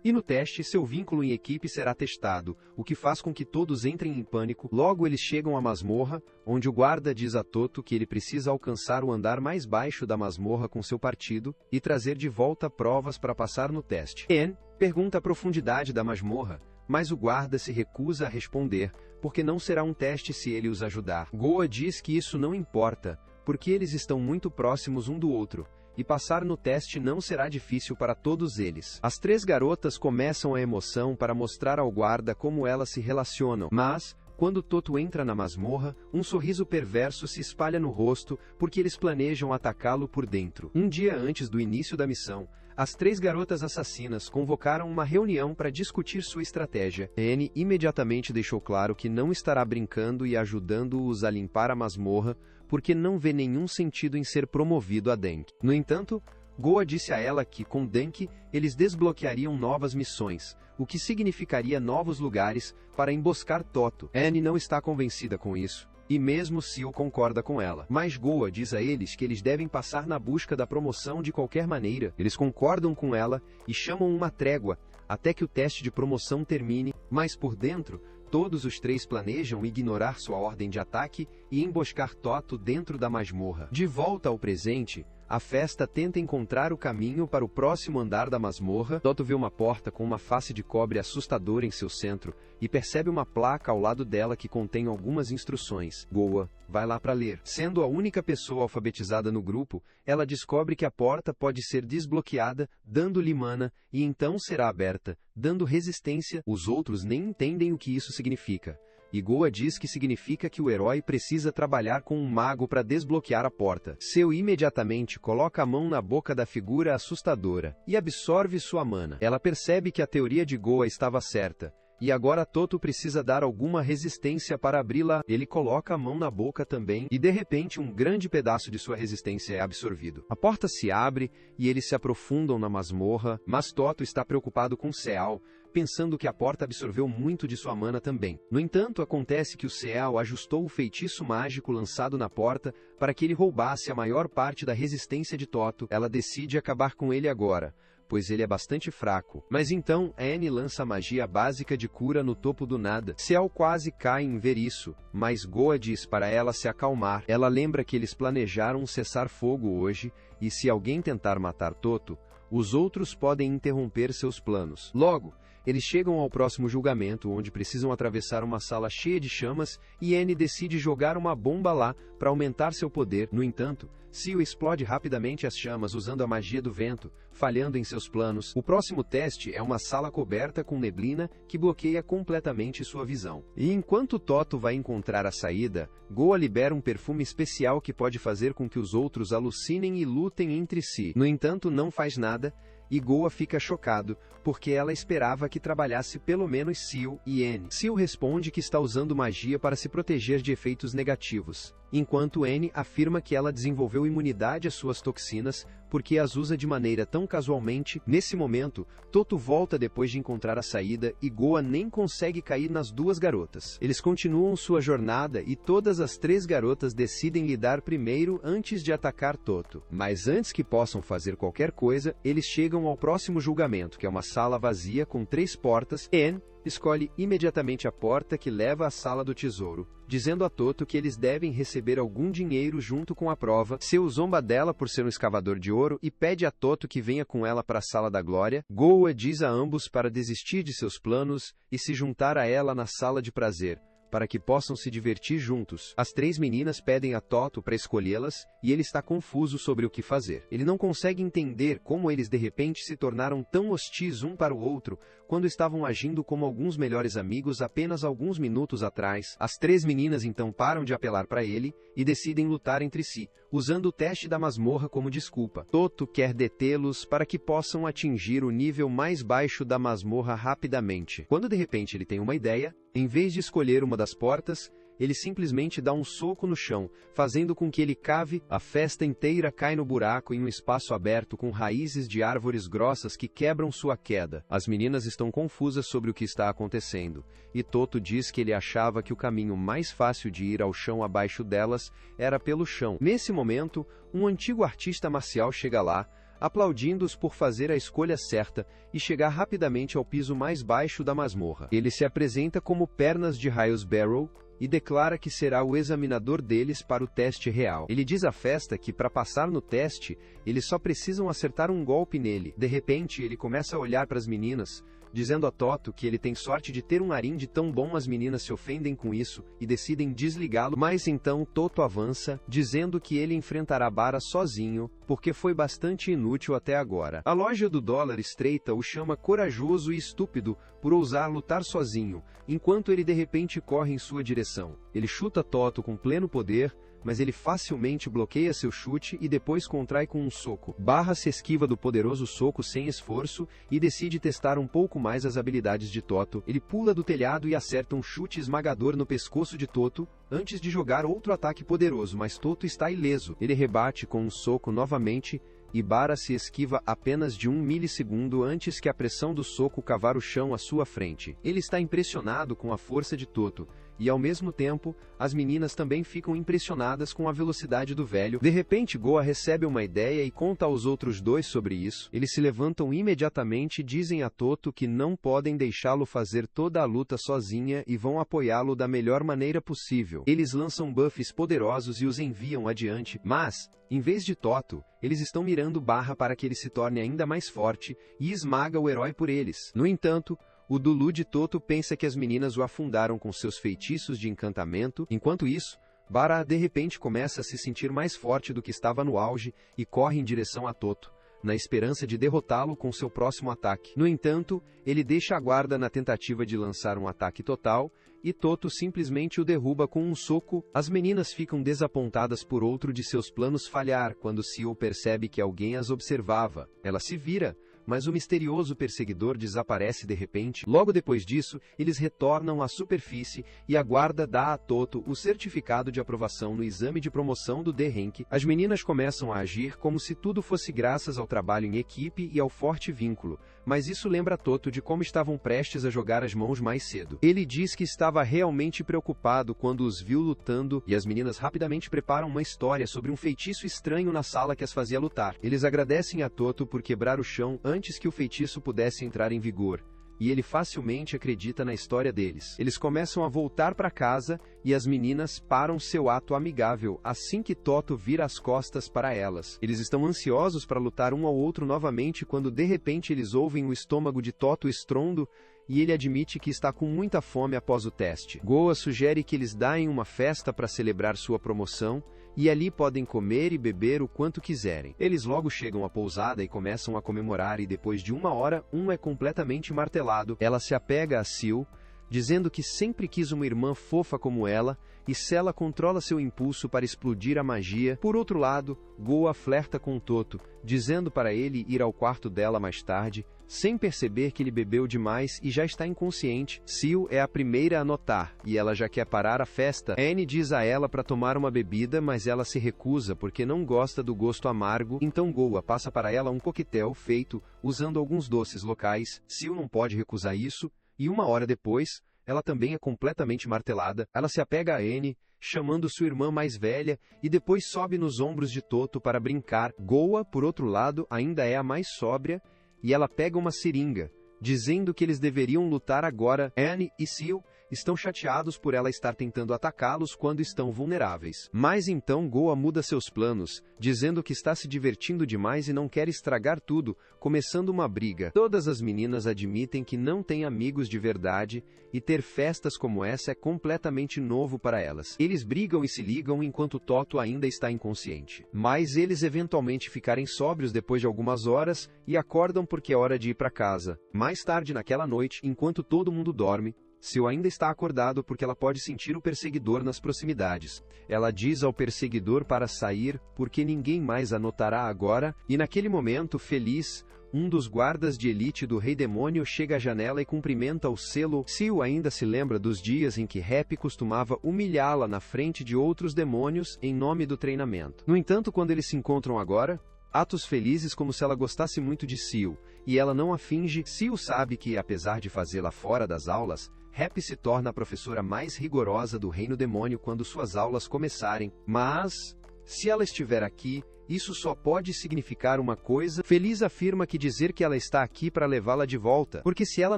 e no teste seu vínculo em equipe será testado, o que faz com que todos entrem em pânico. Logo eles chegam à masmorra, onde o guarda diz a Toto que ele precisa alcançar o andar mais baixo da masmorra com seu partido e trazer de volta provas para passar no teste. Anne pergunta a profundidade da masmorra, mas o guarda se recusa a responder, porque não será um teste se ele os ajudar. Goa diz que isso não importa, porque eles estão muito próximos um do outro, e passar no teste não será difícil para todos eles. As três garotas começam a emoção para mostrar ao guarda como elas se relacionam, mas, quando Toto entra na masmorra, um sorriso perverso se espalha no rosto, porque eles planejam atacá-lo por dentro. Um dia antes do início da missão, as três garotas assassinas convocaram uma reunião para discutir sua estratégia. Annie imediatamente deixou claro que não estará brincando e ajudando-os a limpar a masmorra, porque não vê nenhum sentido em ser promovido a Dank. No entanto, Goa disse a ela que, com Dank, eles desbloqueariam novas missões, o que significaria novos lugares para emboscar Toto. Annie não está convencida com isso, e mesmo Seal concorda com ela. Mas Goa diz a eles que eles devem passar na busca da promoção de qualquer maneira. Eles concordam com ela e chamam uma trégua, até que o teste de promoção termine, mas por dentro, todos os três planejam ignorar sua ordem de ataque e emboscar Toto dentro da masmorra. De volta ao presente, a festa tenta encontrar o caminho para o próximo andar da masmorra. Toto vê uma porta com uma face de cobre assustadora em seu centro e percebe uma placa ao lado dela que contém algumas instruções. Goa vai lá para ler. Sendo a única pessoa alfabetizada no grupo, ela descobre que a porta pode ser desbloqueada, dando-lhe mana, e então será aberta, dando resistência. Os outros nem entendem o que isso significa. E Goa diz que significa que o herói precisa trabalhar com um mago para desbloquear a porta. Seu imediatamente coloca a mão na boca da figura assustadora e absorve sua mana. Ela percebe que a teoria de Goa estava certa, e agora Toto precisa dar alguma resistência para abri-la. Ele coloca a mão na boca também, e de repente um grande pedaço de sua resistência é absorvido. A porta se abre, e eles se aprofundam na masmorra, mas Toto está preocupado com Seal, pensando que a porta absorveu muito de sua mana também. No entanto, acontece que o Seal ajustou o feitiço mágico lançado na porta para que ele roubasse a maior parte da resistência de Toto. Ela decide acabar com ele agora, pois ele é bastante fraco. Mas então, Annie lança a magia básica de cura no topo do nada. Seal quase cai em ver isso, mas Goa diz para ela se acalmar. Ela lembra que eles planejaram um cessar-fogo hoje, e se alguém tentar matar Toto, os outros podem interromper seus planos. Logo, eles chegam ao próximo julgamento, onde precisam atravessar uma sala cheia de chamas, e Annie decide jogar uma bomba lá para aumentar seu poder. No entanto, Seal explode rapidamente as chamas usando a magia do vento, falhando em seus planos. O próximo teste é uma sala coberta com neblina que bloqueia completamente sua visão. E enquanto Toto vai encontrar a saída, Goa libera um perfume especial que pode fazer com que os outros alucinem e lutem entre si. No entanto, não faz nada, e Goa fica chocado, porque ela esperava que trabalhasse pelo menos Seal e Annie. Seal responde que está usando magia para se proteger de efeitos negativos, enquanto Annie afirma que ela desenvolveu imunidade às suas toxinas, porque as usa de maneira tão casualmente. Nesse momento, Toto volta depois de encontrar a saída e Goa nem consegue cair nas duas garotas. Eles continuam sua jornada e todas as três garotas decidem lidar primeiro antes de atacar Toto. Mas antes que possam fazer qualquer coisa, eles chegam ao próximo julgamento, que é uma sala vazia com 3 portas. Anne escolhe imediatamente a porta que leva à sala do tesouro, dizendo a Toto que eles devem receber algum dinheiro junto com a prova. Seu zomba dela por ser um escavador de ouro e pede a Toto que venha com ela para a Sala da Glória. Goa diz a ambos para desistir de seus planos e se juntar a ela na Sala de Prazer, para que possam se divertir juntos. As três meninas pedem a Toto para escolhê-las, e ele está confuso sobre o que fazer. Ele não consegue entender como eles de repente se tornaram tão hostis um para o outro, quando estavam agindo como alguns melhores amigos apenas alguns minutos atrás. As três meninas então param de apelar para ele, e decidem lutar entre si, usando o teste da masmorra como desculpa. Toto quer detê-los para que possam atingir o nível mais baixo da masmorra rapidamente. Quando de repente ele tem uma ideia, em vez de escolher uma das portas, ele simplesmente dá um soco no chão, fazendo com que ele cave. A festa inteira cai no buraco em um espaço aberto com raízes de árvores grossas que quebram sua queda. As meninas estão confusas sobre o que está acontecendo, e Toto diz que ele achava que o caminho mais fácil de ir ao chão abaixo delas era pelo chão. Nesse momento, um antigo artista marcial chega lá, aplaudindo-os por fazer a escolha certa e chegar rapidamente ao piso mais baixo da masmorra. Ele se apresenta como Pernas de Raios Barrow e declara que será o examinador deles para o teste real. Ele diz à festa que para passar no teste, eles só precisam acertar um golpe nele. De repente, ele começa a olhar para as meninas, dizendo a Toto que ele tem sorte de ter um arinde tão bom. As meninas se ofendem com isso e decidem desligá-lo, mas então Toto avança, dizendo que ele enfrentará Bara sozinho, porque foi bastante inútil até agora. A loja do dólar estreita o chama corajoso e estúpido por ousar lutar sozinho, enquanto ele de repente corre em sua direção. Ele chuta Toto com pleno poder, mas ele facilmente bloqueia seu chute e depois contrai com um soco. Barra se esquiva do poderoso soco sem esforço e decide testar um pouco mais as habilidades de Toto. Ele pula do telhado e acerta um chute esmagador no pescoço de Toto, antes de jogar outro ataque poderoso, mas Toto está ileso. Ele rebate com um soco novamente, e Bara se esquiva apenas de 1 milissegundo antes que a pressão do soco cavar o chão à sua frente. Ele está impressionado com a força de Toto, e ao mesmo tempo, as meninas também ficam impressionadas com a velocidade do velho. De repente, Goa recebe uma ideia e conta aos outros dois sobre isso. Eles se levantam imediatamente e dizem a Toto que não podem deixá-lo fazer toda a luta sozinha e vão apoiá-lo da melhor maneira possível. Eles lançam buffs poderosos e os enviam adiante, mas, em vez de Toto, eles estão mirando Barra para que ele se torne ainda mais forte e esmaga o herói por eles. No entanto, o Dulu de Toto pensa que as meninas o afundaram com seus feitiços de encantamento. Enquanto isso, Bara de repente começa a se sentir mais forte do que estava no auge e corre em direção a Toto, na esperança de derrotá-lo com seu próximo ataque. No entanto, ele deixa a guarda na tentativa de lançar um ataque total, e Toto simplesmente o derruba com um soco. As meninas ficam desapontadas por outro de seus planos falhar quando Seal percebe que alguém as observava. Ela se vira, mas o misterioso perseguidor desaparece de repente. Logo depois disso, eles retornam à superfície e a guarda dá a Toto o certificado de aprovação no exame de promoção do D-Rank. As meninas começam a agir como se tudo fosse graças ao trabalho em equipe e ao forte vínculo, mas isso lembra Toto de como estavam prestes a jogar as mãos mais cedo. Ele diz que estava realmente preocupado quando os viu lutando, e as meninas rapidamente preparam uma história sobre um feitiço estranho na sala que as fazia lutar. Eles agradecem a Toto por quebrar o chão antes que o feitiço pudesse entrar em vigor, e ele facilmente acredita na história deles. Eles começam a voltar para casa, e as meninas param seu ato amigável assim que Toto vira as costas para elas. Eles estão ansiosos para lutar um ao outro novamente quando de repente eles ouvem o estômago de Toto estrondo, e ele admite que está com muita fome após o teste. Goa sugere que eles deem uma festa para celebrar sua promoção, e ali podem comer e beber o quanto quiserem. Eles logo chegam à pousada e começam a comemorar, e depois de 1 hora, é completamente martelado. Ela se apega a Seal, dizendo que sempre quis uma irmã fofa como ela, e Sela controla seu impulso para explodir a magia. Por outro lado, Goa flerta com Toto, dizendo para ele ir ao quarto dela mais tarde, sem perceber que ele bebeu demais e já está inconsciente. Seal é a primeira a notar, e ela já quer parar a festa. Annie diz a ela para tomar uma bebida, mas ela se recusa porque não gosta do gosto amargo, então Goa passa para ela um coquetel feito usando alguns doces locais. Seal não pode recusar isso, e 1 hora depois, ela também é completamente martelada. Ela se apega a Annie, chamando sua irmã mais velha, e depois sobe nos ombros de Toto para brincar. Goa, por outro lado, ainda é a mais sóbria, e ela pega uma seringa, dizendo que eles deveriam lutar agora. Anne e Seal estão chateados por ela estar tentando atacá-los quando estão vulneráveis. Mas então Goa muda seus planos, dizendo que está se divertindo demais e não quer estragar tudo, começando uma briga. Todas as meninas admitem que não têm amigos de verdade, e ter festas como essa é completamente novo para elas. Eles brigam e se ligam enquanto Toto ainda está inconsciente. Mas eles eventualmente ficarem sóbrios depois de algumas horas, e acordam porque é hora de ir para casa. Mais tarde naquela noite, enquanto todo mundo dorme, Seal ainda está acordado porque ela pode sentir o perseguidor nas proximidades. Ela diz ao perseguidor para sair, porque ninguém mais a notará agora, e naquele momento, feliz, um dos guardas de elite do Rei Demônio chega à janela e cumprimenta o selo. Seal ainda se lembra dos dias em que Happy costumava humilhá-la na frente de outros demônios em nome do treinamento. No entanto, quando eles se encontram agora, atos felizes como se ela gostasse muito de Seal, e ela não a finge. Seal sabe que, apesar de fazê-la fora das aulas, Happy se torna a professora mais rigorosa do Reino Demônio quando suas aulas começarem. Mas, se ela estiver aqui, isso só pode significar uma coisa. Feliz afirma que dizer que ela está aqui para levá-la de volta, porque se ela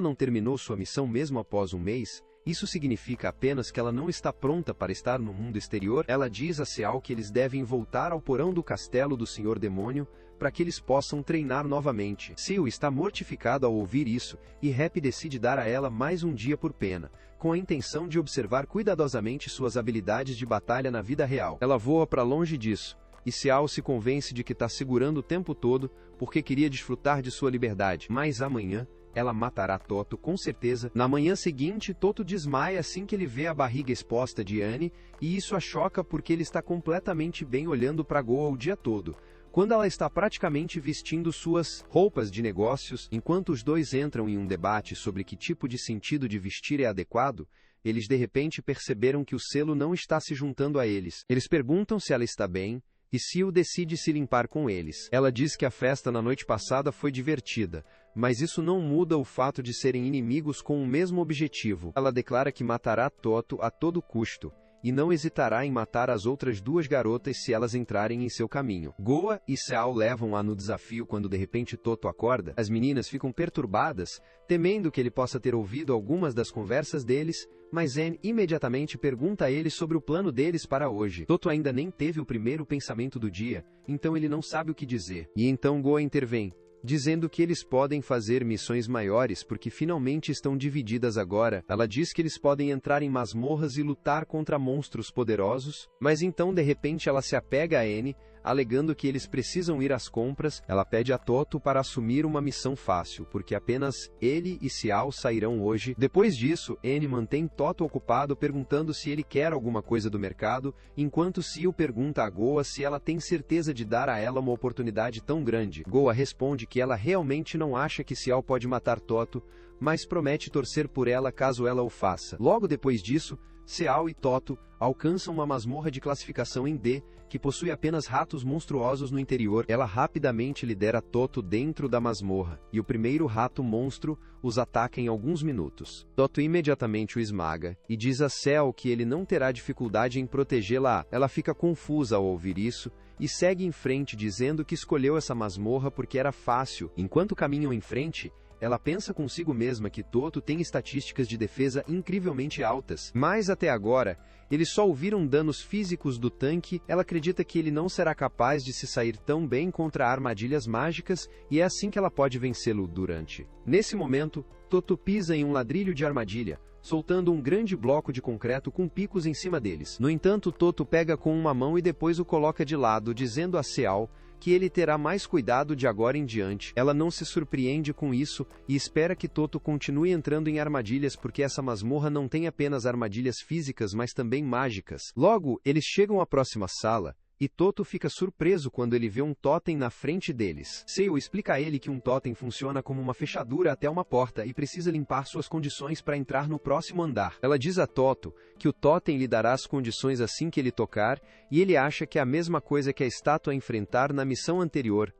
não terminou sua missão mesmo após um mês, isso significa apenas que ela não está pronta para estar no mundo exterior. Ela diz a Seal que eles devem voltar ao porão do castelo do Senhor Demônio para que eles possam treinar novamente. Seal está mortificado ao ouvir isso, e Happy decide dar a ela mais um dia por pena, com a intenção de observar cuidadosamente suas habilidades de batalha na vida real. Ela voa para longe disso, e Seal se convence de que está segurando o tempo todo porque queria desfrutar de sua liberdade. Mas amanhã, ela matará Toto com certeza. Na manhã seguinte, Toto desmaia assim que ele vê a barriga exposta de Anne, e isso a choca porque ele está completamente bem olhando para Goa o dia todo, quando ela está praticamente vestindo suas roupas de negócios. Enquanto os dois entram em um debate sobre que tipo de sentido de vestir é adequado, eles de repente perceberam que o selo não está se juntando a eles. Eles perguntam se ela está bem, e Seal decide se limpar com eles. Ela diz que a festa na noite passada foi divertida, mas isso não muda o fato de serem inimigos com o mesmo objetivo. Ela declara que matará Toto a todo custo, e não hesitará em matar as outras duas garotas se elas entrarem em seu caminho. Goa e Seal levam-a no desafio quando de repente Toto acorda. As meninas ficam perturbadas, temendo que ele possa ter ouvido algumas das conversas deles, mas Anne imediatamente pergunta a ele sobre o plano deles para hoje. Toto ainda nem teve o primeiro pensamento do dia, então ele não sabe o que dizer. E então Goa intervém, dizendo que eles podem fazer missões maiores porque finalmente estão divididas agora. Ela diz que eles podem entrar em masmorras e lutar contra monstros poderosos, mas então de repente ela se apega a Anne, alegando que eles precisam ir às compras. Ela pede a Toto para assumir uma missão fácil, porque apenas ele e Seal sairão hoje. Depois disso, Anne mantém Toto ocupado perguntando se ele quer alguma coisa do mercado, enquanto Seal pergunta a Goa se ela tem certeza de dar a ela uma oportunidade tão grande. Goa responde que ela realmente não acha que Seal pode matar Toto, mas promete torcer por ela caso ela o faça. Logo depois disso, Seal e Toto alcançam uma masmorra de classificação em D, que possui apenas ratos monstruosos no interior. Ela rapidamente lidera Toto dentro da masmorra, e o primeiro rato monstro os ataca em alguns minutos. Toto imediatamente o esmaga, e diz a Seal que ele não terá dificuldade em protegê-la. Ela fica confusa ao ouvir isso, e segue em frente dizendo que escolheu essa masmorra porque era fácil. Enquanto caminham em frente, ela pensa consigo mesma que Toto tem estatísticas de defesa incrivelmente altas, mas até agora, eles só ouviram danos físicos do tanque. Ela acredita que ele não será capaz de se sair tão bem contra armadilhas mágicas, e é assim que ela pode vencê-lo durante. Nesse momento, Toto pisa em um ladrilho de armadilha, soltando um grande bloco de concreto com picos em cima deles. No entanto, Toto pega com uma mão e depois o coloca de lado, dizendo a Seal que ele terá mais cuidado de agora em diante. Ela não se surpreende com isso, e espera que Toto continue entrando em armadilhas porque essa masmorra não tem apenas armadilhas físicas mas também mágicas. Logo, eles chegam à próxima sala, e Toto fica surpreso quando ele vê um totem na frente deles. Seal explica a ele que um totem funciona como uma fechadura até uma porta e precisa limpar suas condições para entrar no próximo andar. Ela diz a Toto que o totem lhe dará as condições assim que ele tocar, e ele acha que é a mesma coisa que a estátua a enfrentar na missão anterior.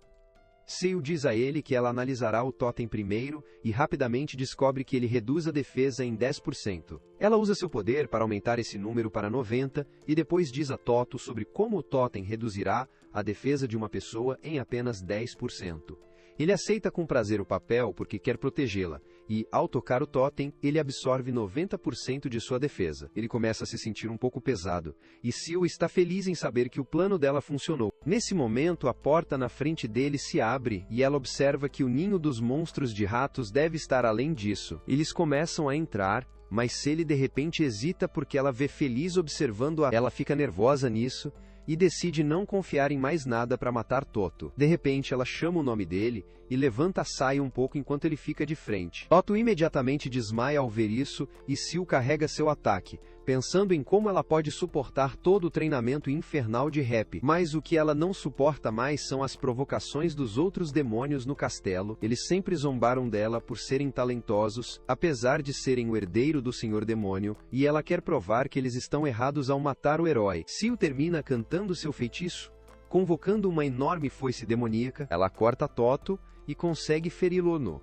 Seal diz a ele que ela analisará o totem primeiro, e rapidamente descobre que ele reduz a defesa em 10%. Ela usa seu poder para aumentar esse número para 90%, e depois diz a Toto sobre como o totem reduzirá a defesa de uma pessoa em apenas 10%. Ele aceita com prazer o papel porque quer protegê-la, e, ao tocar o totem, ele absorve 90% de sua defesa. Ele começa a se sentir um pouco pesado, e Seal está feliz em saber que o plano dela funcionou. Nesse momento, a porta na frente dele se abre, e ela observa que o ninho dos monstros de ratos deve estar além disso. Eles começam a entrar, mas Sally de repente hesita porque ela vê Feliz observando-a. Ela fica nervosa nisso, e decide não confiar em mais nada para matar Toto. De repente ela chama o nome dele, e levanta a saia um pouco enquanto ele fica de frente. Toto imediatamente desmaia ao ver isso, e Seal carrega seu ataque, pensando em como ela pode suportar todo o treinamento infernal de Happy. Mas o que ela não suporta mais são as provocações dos outros demônios no castelo. Eles sempre zombaram dela por serem talentosos, apesar de serem o herdeiro do Senhor Demônio, e ela quer provar que eles estão errados ao matar o herói. Seal termina cantando seu feitiço, convocando uma enorme foice demoníaca. Ela corta Toto e consegue feri-lo.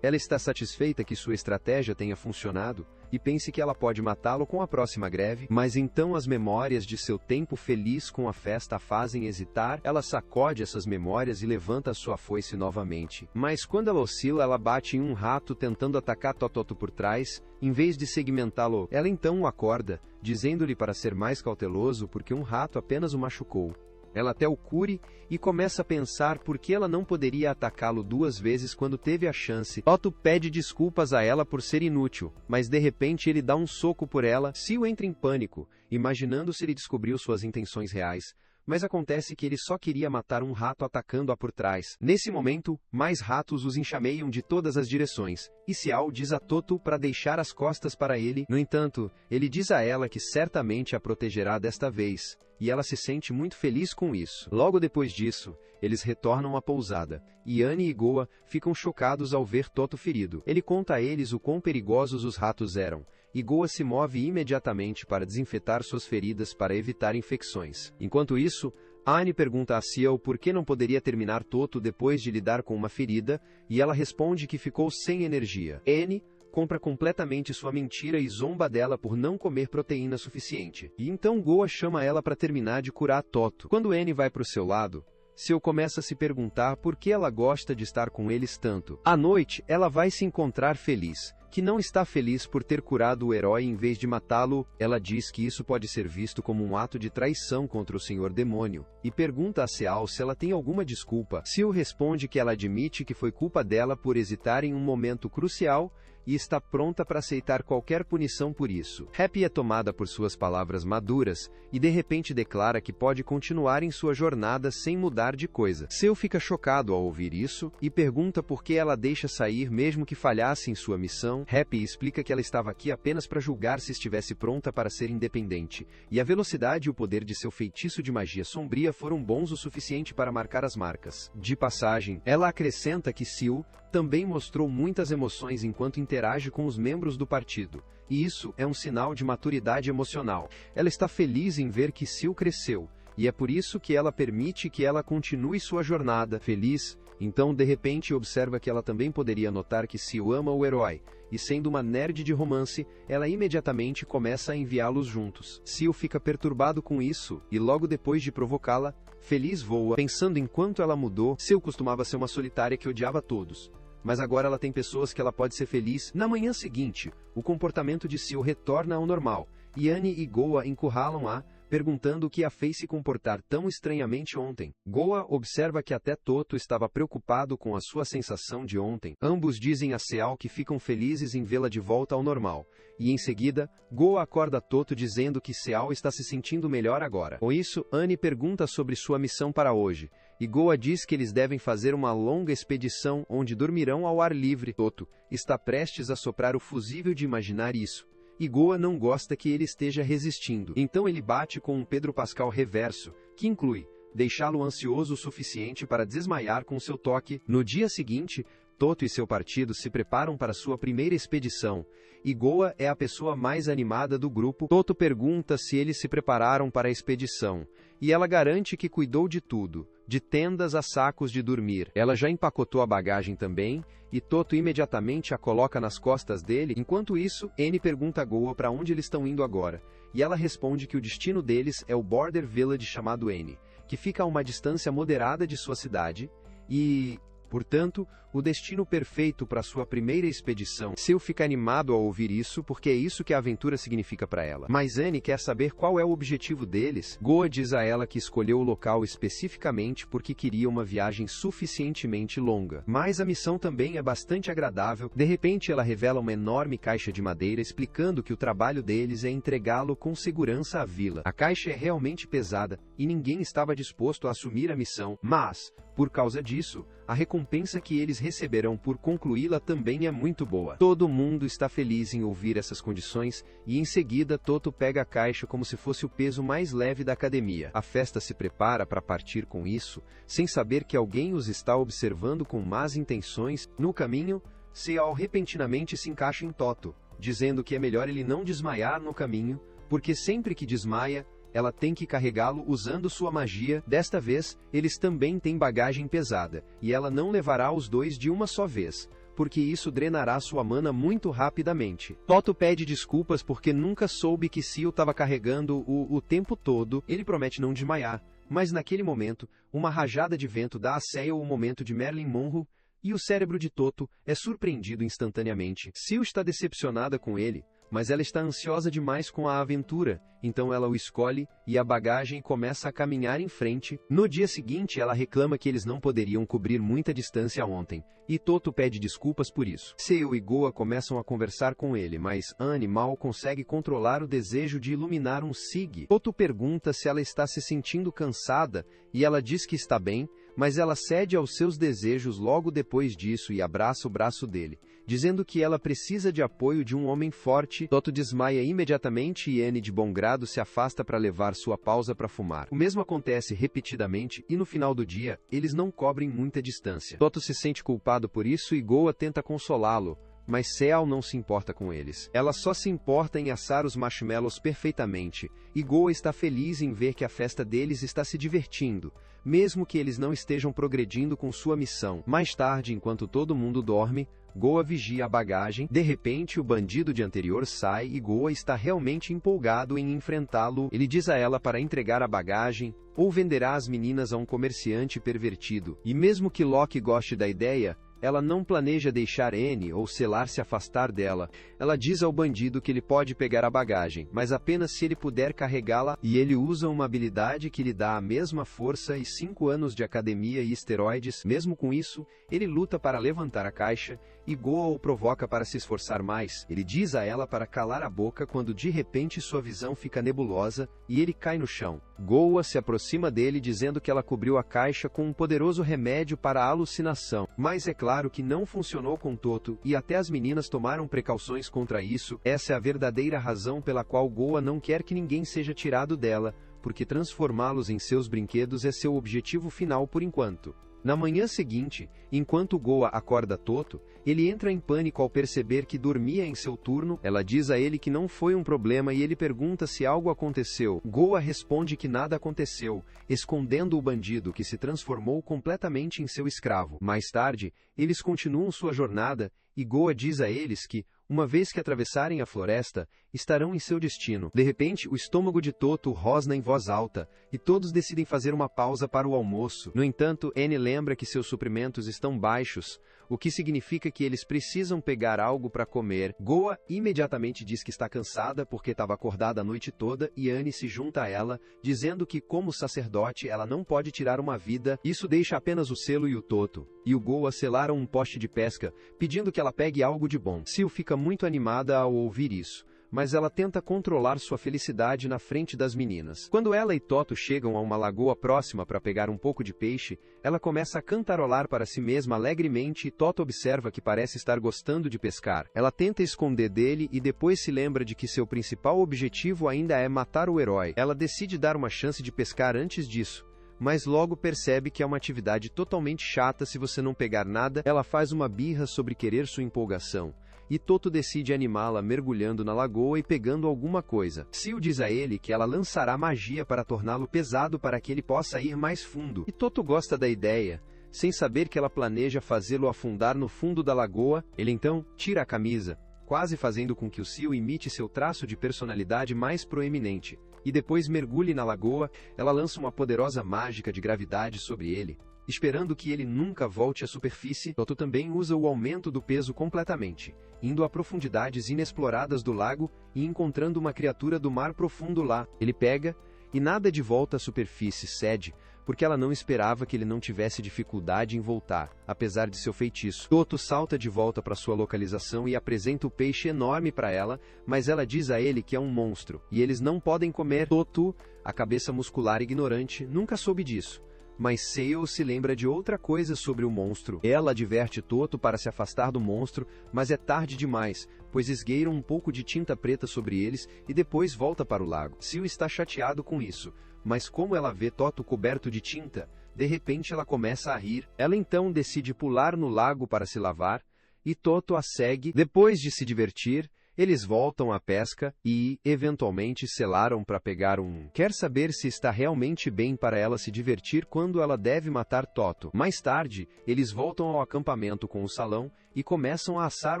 Ela está satisfeita que sua estratégia tenha funcionado, e pense que ela pode matá-lo com a próxima greve, mas então as memórias de seu tempo feliz com a festa a fazem hesitar. Ela sacode essas memórias e levanta sua foice novamente. Mas quando ela oscila, ela bate em um rato tentando atacar Toto por trás, em vez de segmentá-lo. Ela então o acorda, dizendo-lhe para ser mais cauteloso porque um rato apenas o machucou. Ela até o cure, e começa a pensar por que ela não poderia atacá-lo 2 vezes quando teve a chance. Toto pede desculpas a ela por ser inútil, mas de repente ele dá um soco por ela. Seal entra em pânico, imaginando se ele descobriu suas intenções reais, mas acontece que ele só queria matar um rato atacando-a por trás. Nesse momento, mais ratos os enxameiam de todas as direções, e Seal diz a Toto para deixar as costas para ele. No entanto, ele diz a ela que certamente a protegerá desta vez, e ela se sente muito feliz com isso. Logo depois disso, eles retornam à pousada, e Annie e Goa ficam chocados ao ver Toto ferido. Ele conta a eles o quão perigosos os ratos eram, e Goa se move imediatamente para desinfetar suas feridas para evitar infecções. Enquanto isso, Annie pergunta a Seal por que não poderia terminar Toto depois de lidar com uma ferida, e ela responde que ficou sem energia. Annie compra completamente sua mentira e zomba dela por não comer proteína suficiente. E então Goa chama ela para terminar de curar Toto. Quando Annie vai para o seu lado, Seal começa a se perguntar por que ela gosta de estar com eles tanto. À noite, ela vai se encontrar Feliz, que não está feliz por ter curado o herói em vez de matá-lo. Ela diz que isso pode ser visto como um ato de traição contra o Senhor Demônio, e pergunta a Seal se ela tem alguma desculpa. Seal responde que ela admite que foi culpa dela por hesitar em um momento crucial, e está pronta para aceitar qualquer punição por isso. Happy é tomada por suas palavras maduras, e de repente declara que pode continuar em sua jornada sem mudar de coisa. Seal fica chocado ao ouvir isso, e pergunta por que ela deixa sair mesmo que falhasse em sua missão. Happy explica que ela estava aqui apenas para julgar se estivesse pronta para ser independente, e a velocidade e o poder de seu feitiço de magia sombria foram bons o suficiente para marcar as marcas. De passagem, ela acrescenta que Seal também mostrou muitas emoções enquanto interage com os membros do partido, e isso é um sinal de maturidade emocional. Ela está feliz em ver que Seal cresceu, e é por isso que ela permite que ela continue sua jornada. Feliz, então de repente observa que ela também poderia notar que Seal ama o herói, e sendo uma nerd de romance, ela imediatamente começa a enviá-los juntos. Seal fica perturbado com isso, e logo depois de provocá-la, Feliz voa, pensando em quanto ela mudou. Seal costumava ser uma solitária que odiava todos, mas agora ela tem pessoas que ela pode ser feliz. Na manhã seguinte, o comportamento de Seal retorna ao normal, e Annie e Goa encurralam-a, perguntando o que a fez se comportar tão estranhamente ontem. Goa observa que até Toto estava preocupado com a sua sensação de ontem. Ambos dizem a Seal que ficam felizes em vê-la de volta ao normal, e em seguida, Goa acorda Toto dizendo que Seal está se sentindo melhor agora. Com isso, Annie pergunta sobre sua missão para hoje, e Goa diz que eles devem fazer uma longa expedição onde dormirão ao ar livre. Toto está prestes a soprar o fusível de imaginar isso, e Goa não gosta que ele esteja resistindo. Então ele bate com um Pedro Pascal reverso, que inclui deixá-lo ansioso o suficiente para desmaiar com seu toque. No dia seguinte, Toto e seu partido se preparam para sua primeira expedição, e Goa é a pessoa mais animada do grupo. Toto pergunta se eles se prepararam para a expedição, e ela garante que cuidou de tudo, de tendas a sacos de dormir. Ela já empacotou a bagagem também, e Toto imediatamente a coloca nas costas dele. Enquanto isso, Annie pergunta a Goa para onde eles estão indo agora, e ela responde que o destino deles é o Border Village chamado N, que fica a uma distância moderada de sua cidade, e Portanto, o destino perfeito para sua primeira expedição. Seu fica animado ao ouvir isso porque é isso que a aventura significa para ela. Mas Annie quer saber qual é o objetivo deles. Goa diz a ela que escolheu o local especificamente porque queria uma viagem suficientemente longa. Mas a missão também é bastante agradável. De repente ela revela uma enorme caixa de madeira explicando que o trabalho deles é entregá-lo com segurança à vila. A caixa é realmente pesada e ninguém estava disposto a assumir a missão, mas, por causa disso, a recompensa que eles receberão por concluí-la também é muito boa. Todo mundo está feliz em ouvir essas condições, e em seguida Toto pega a caixa como se fosse o peso mais leve da academia. A festa se prepara para partir com isso, sem saber que alguém os está observando com más intenções. No caminho, Seal repentinamente se encaixa em Toto, dizendo que é melhor ele não desmaiar no caminho, porque sempre que desmaia, ela tem que carregá-lo usando sua magia. Desta vez, eles também têm bagagem pesada, e ela não levará os dois de uma só vez, porque isso drenará sua mana muito rapidamente. Toto pede desculpas porque nunca soube que Seal estava carregando o tempo todo. Ele promete não desmaiar, mas naquele momento, uma rajada de vento dá a Seal o momento de Marilyn Monroe, e o cérebro de Toto é surpreendido instantaneamente. Seal está decepcionada com ele, mas ela está ansiosa demais com a aventura, então ela o escolhe, e a bagagem começa a caminhar em frente. No dia seguinte ela reclama que eles não poderiam cobrir muita distância ontem, e Toto pede desculpas por isso. Seal e Goa começam a conversar com ele, mas Annie mal consegue controlar o desejo de iluminar um Sig. Toto pergunta se ela está se sentindo cansada, e ela diz que está bem, mas ela cede aos seus desejos logo depois disso e abraça o braço dele, dizendo que ela precisa de apoio de um homem forte. Toto desmaia imediatamente e Annie de bom grado se afasta para levar sua pausa para fumar. O mesmo acontece repetidamente e no final do dia, eles não cobrem muita distância. Toto se sente culpado por isso e Goa tenta consolá-lo, mas Seal não se importa com eles. Ela só se importa em assar os marshmallows perfeitamente, e Goa está feliz em ver que a festa deles está se divertindo, mesmo que eles não estejam progredindo com sua missão. Mais tarde, enquanto todo mundo dorme, Goa vigia a bagagem. De repente, o bandido de anterior sai e Goa está realmente empolgado em enfrentá-lo. Ele diz a ela para entregar a bagagem, ou venderá as meninas a um comerciante pervertido. E mesmo que Locke goste da ideia, ela não planeja deixar Annie ou Selar se afastar dela. Ela diz ao bandido que ele pode pegar a bagagem, mas apenas se ele puder carregá-la, e ele usa uma habilidade que lhe dá a mesma força e 5 anos de academia e esteroides. Mesmo com isso, ele luta para levantar a caixa, e Goa o provoca para se esforçar mais. Ele diz a ela para calar a boca quando de repente sua visão fica nebulosa, e ele cai no chão. Goa se aproxima dele dizendo que ela cobriu a caixa com um poderoso remédio para a alucinação. Mas é claro que não funcionou com Toto, e até as meninas tomaram precauções contra isso. Essa é a verdadeira razão pela qual Goa não quer que ninguém seja tirado dela, porque transformá-los em seus brinquedos é seu objetivo final por enquanto. Na manhã seguinte, enquanto Goa acorda Toto, ele entra em pânico ao perceber que dormia em seu turno. Ela diz a ele que não foi um problema e ele pergunta se algo aconteceu. Goa responde que nada aconteceu, escondendo o bandido que se transformou completamente em seu escravo. Mais tarde, eles continuam sua jornada, e Goa diz a eles que, uma vez que atravessarem a floresta, estarão em seu destino. De repente, o estômago de Toto rosna em voz alta, e todos decidem fazer uma pausa para o almoço. No entanto, Annie lembra que seus suprimentos estão baixos, o que significa que eles precisam pegar algo para comer. Goa imediatamente diz que está cansada porque estava acordada a noite toda, e Annie se junta a ela, dizendo que, como sacerdote, ela não pode tirar uma vida. Isso deixa apenas o Selo e o Toto, e o Goa selaram um poste de pesca, pedindo que ela pegue algo de bom. Seal fica muito animada ao ouvir isso, mas ela tenta controlar sua felicidade na frente das meninas. Quando ela e Toto chegam a uma lagoa próxima para pegar um pouco de peixe, ela começa a cantarolar para si mesma alegremente e Toto observa que parece estar gostando de pescar. Ela tenta esconder dele e depois se lembra de que seu principal objetivo ainda é matar o herói. Ela decide dar uma chance de pescar antes disso, mas logo percebe que é uma atividade totalmente chata se você não pegar nada. Ela faz uma birra sobre querer sua empolgação, e Toto decide animá-la mergulhando na lagoa e pegando alguma coisa. Seal diz a ele que ela lançará magia para torná-lo pesado para que ele possa ir mais fundo, e Toto gosta da ideia, sem saber que ela planeja fazê-lo afundar no fundo da lagoa. Ele então tira a camisa, quase fazendo com que o Seal imite seu traço de personalidade mais proeminente, e depois mergulhe na lagoa. Ela lança uma poderosa mágica de gravidade sobre ele, Esperando que ele nunca volte à superfície, Toto também usa o aumento do peso completamente, indo a profundidades inexploradas do lago e encontrando uma criatura do mar profundo lá. Ele pega, e nada de volta à superfície cede, porque ela não esperava que ele não tivesse dificuldade em voltar, apesar de seu feitiço. Toto salta de volta para sua localização e apresenta o peixe enorme para ela, mas ela diz a ele que é um monstro, e eles não podem comer. Toto, a cabeça muscular ignorante, nunca soube disso. Mas Sale se lembra de outra coisa sobre o monstro. Ela adverte Toto para se afastar do monstro, mas é tarde demais, pois esgueiram um pouco de tinta preta sobre eles e depois volta para o lago. Sale está chateado com isso, mas como ela vê Toto coberto de tinta, de repente ela começa a rir. Ela então decide pular no lago para se lavar, e Toto a segue. Depois de se divertir, eles voltam à pesca e, eventualmente, selaram para pegar um. Quer saber se está realmente bem para ela se divertir quando ela deve matar Toto. Mais tarde, eles voltam ao acampamento com o salão e começam a assar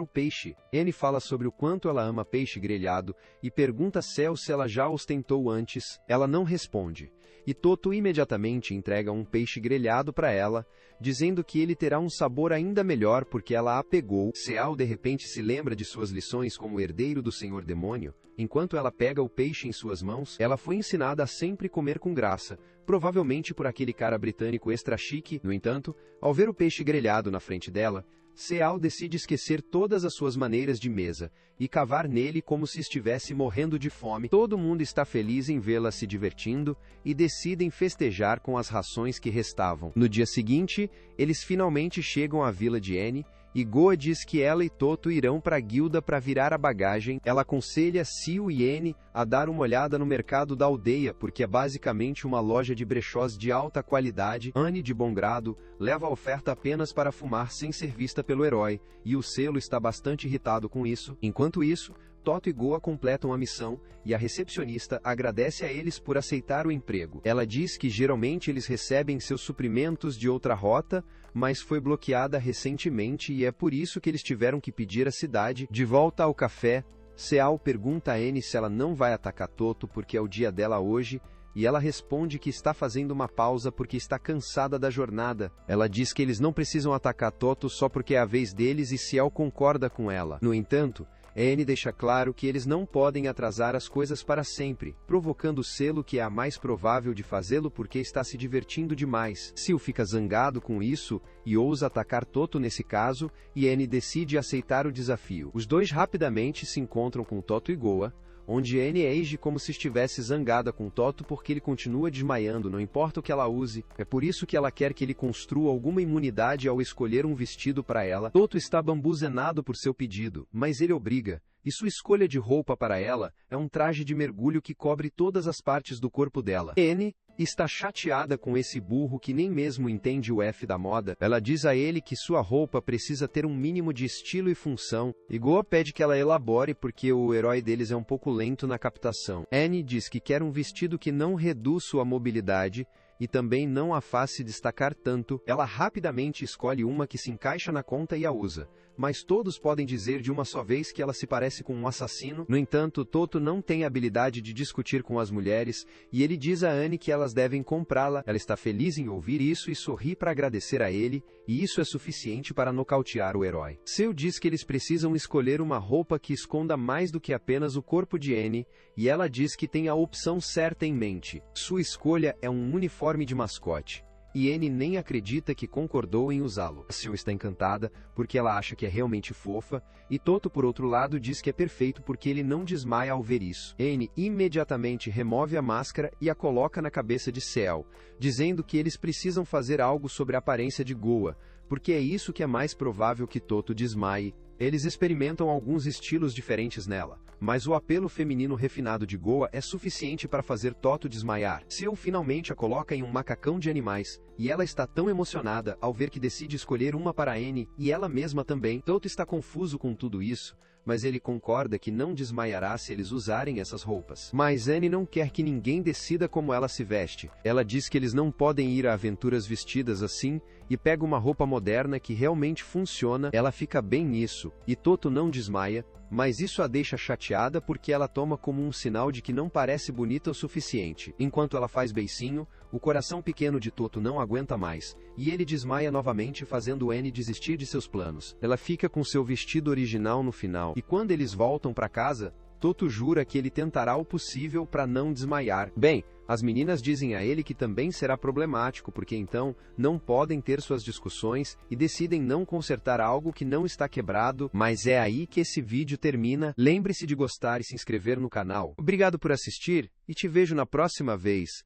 o peixe. Annie fala sobre o quanto ela ama peixe grelhado e pergunta a Cel se ela já os tentou antes. Ela não responde. E Toto imediatamente entrega um peixe grelhado para ela, dizendo que ele terá um sabor ainda melhor porque ela a pegou. Seal de repente se lembra de suas lições como herdeiro do Senhor Demônio. Enquanto ela pega o peixe em suas mãos, ela foi ensinada a sempre comer com graça, provavelmente por aquele cara britânico extra chique. No entanto, ao ver o peixe grelhado na frente dela, Seal decide esquecer todas as suas maneiras de mesa e cavar nele como se estivesse morrendo de fome. Todo mundo está feliz em vê-la se divertindo e decidem festejar com as rações que restavam. No dia seguinte, eles finalmente chegam à vila de Annie e Goa diz que ela e Toto irão para a guilda para virar a bagagem. Ela aconselha Seal e Annie a dar uma olhada no mercado da aldeia, porque é basicamente uma loja de brechós de alta qualidade. Annie, de bom grado, leva a oferta apenas para fumar sem ser vista pelo herói, e o selo está bastante irritado com isso. Enquanto isso, Toto e Goa completam a missão, e a recepcionista agradece a eles por aceitar o emprego. Ela diz que geralmente eles recebem seus suprimentos de outra rota, mas foi bloqueada recentemente e é por isso que eles tiveram que pedir a cidade. De volta ao café, Seal pergunta a Annie se ela não vai atacar Toto porque é o dia dela hoje, e ela responde que está fazendo uma pausa porque está cansada da jornada. Ela diz que eles não precisam atacar Toto só porque é a vez deles e Seal concorda com ela. No entanto, Annie deixa claro que eles não podem atrasar as coisas para sempre, provocando Selo que é a mais provável de fazê-lo porque está se divertindo demais. Seal fica zangado com isso e ousa atacar Toto nesse caso, e Annie decide aceitar o desafio. Os dois rapidamente se encontram com Toto e Goa, onde Annie age como se estivesse zangada com Toto porque ele continua desmaiando, não importa o que ela use. É por isso que ela quer que ele construa alguma imunidade ao escolher um vestido para ela. Toto está bambuzenado por seu pedido, mas ele obriga, e sua escolha de roupa para ela é um traje de mergulho que cobre todas as partes do corpo dela. Annie está chateada com esse burro que nem mesmo entende o F da moda. Ela diz a ele que sua roupa precisa ter um mínimo de estilo e função, e Goa pede que ela elabore porque o herói deles é um pouco lento na captação. Annie diz que quer um vestido que não reduz sua mobilidade e também não a faz se destacar tanto. Ela rapidamente escolhe uma que se encaixa na conta e a usa, mas todos podem dizer de uma só vez que ela se parece com um assassino. No entanto, Toto não tem habilidade de discutir com as mulheres, e ele diz a Annie que elas devem comprá-la. Ela está feliz em ouvir isso e sorri para agradecer a ele, e isso é suficiente para nocautear o herói. Seu diz que eles precisam escolher uma roupa que esconda mais do que apenas o corpo de Annie, e ela diz que tem a opção certa em mente. Sua escolha é um uniforme de mascote. E Annie nem acredita que concordou em usá-lo. Seal está encantada, porque ela acha que é realmente fofa, e Toto, por outro lado, diz que é perfeito porque ele não desmaia ao ver isso. Annie imediatamente remove a máscara e a coloca na cabeça de Seal, dizendo que eles precisam fazer algo sobre a aparência de Goa, porque é isso que é mais provável que Toto desmaie. Eles experimentam alguns estilos diferentes nela, mas o apelo feminino refinado de Goa é suficiente para fazer Toto desmaiar. Seal finalmente a coloca em um macacão de animais, e ela está tão emocionada ao ver que decide escolher uma para Annie, e ela mesma também. Toto está confuso com tudo isso, mas ele concorda que não desmaiará se eles usarem essas roupas. Mas Annie não quer que ninguém decida como ela se veste. Ela diz que eles não podem ir a aventuras vestidas assim, e pega uma roupa moderna que realmente funciona. Ela fica bem nisso, e Toto não desmaia, mas isso a deixa chateada porque ela toma como um sinal de que não parece bonita o suficiente. Enquanto ela faz beicinho, O coração pequeno de Toto não aguenta mais, e ele desmaia novamente, fazendo Annie desistir de seus planos. Ela fica com seu vestido original no final, e quando eles voltam para casa, Toto jura que ele tentará o possível para não desmaiar. Bem, as meninas dizem a ele que também será problemático, porque então não podem ter suas discussões e decidem não consertar algo que não está quebrado, mas é aí que esse vídeo termina. Lembre-se de gostar e se inscrever no canal. Obrigado por assistir, e te vejo na próxima vez.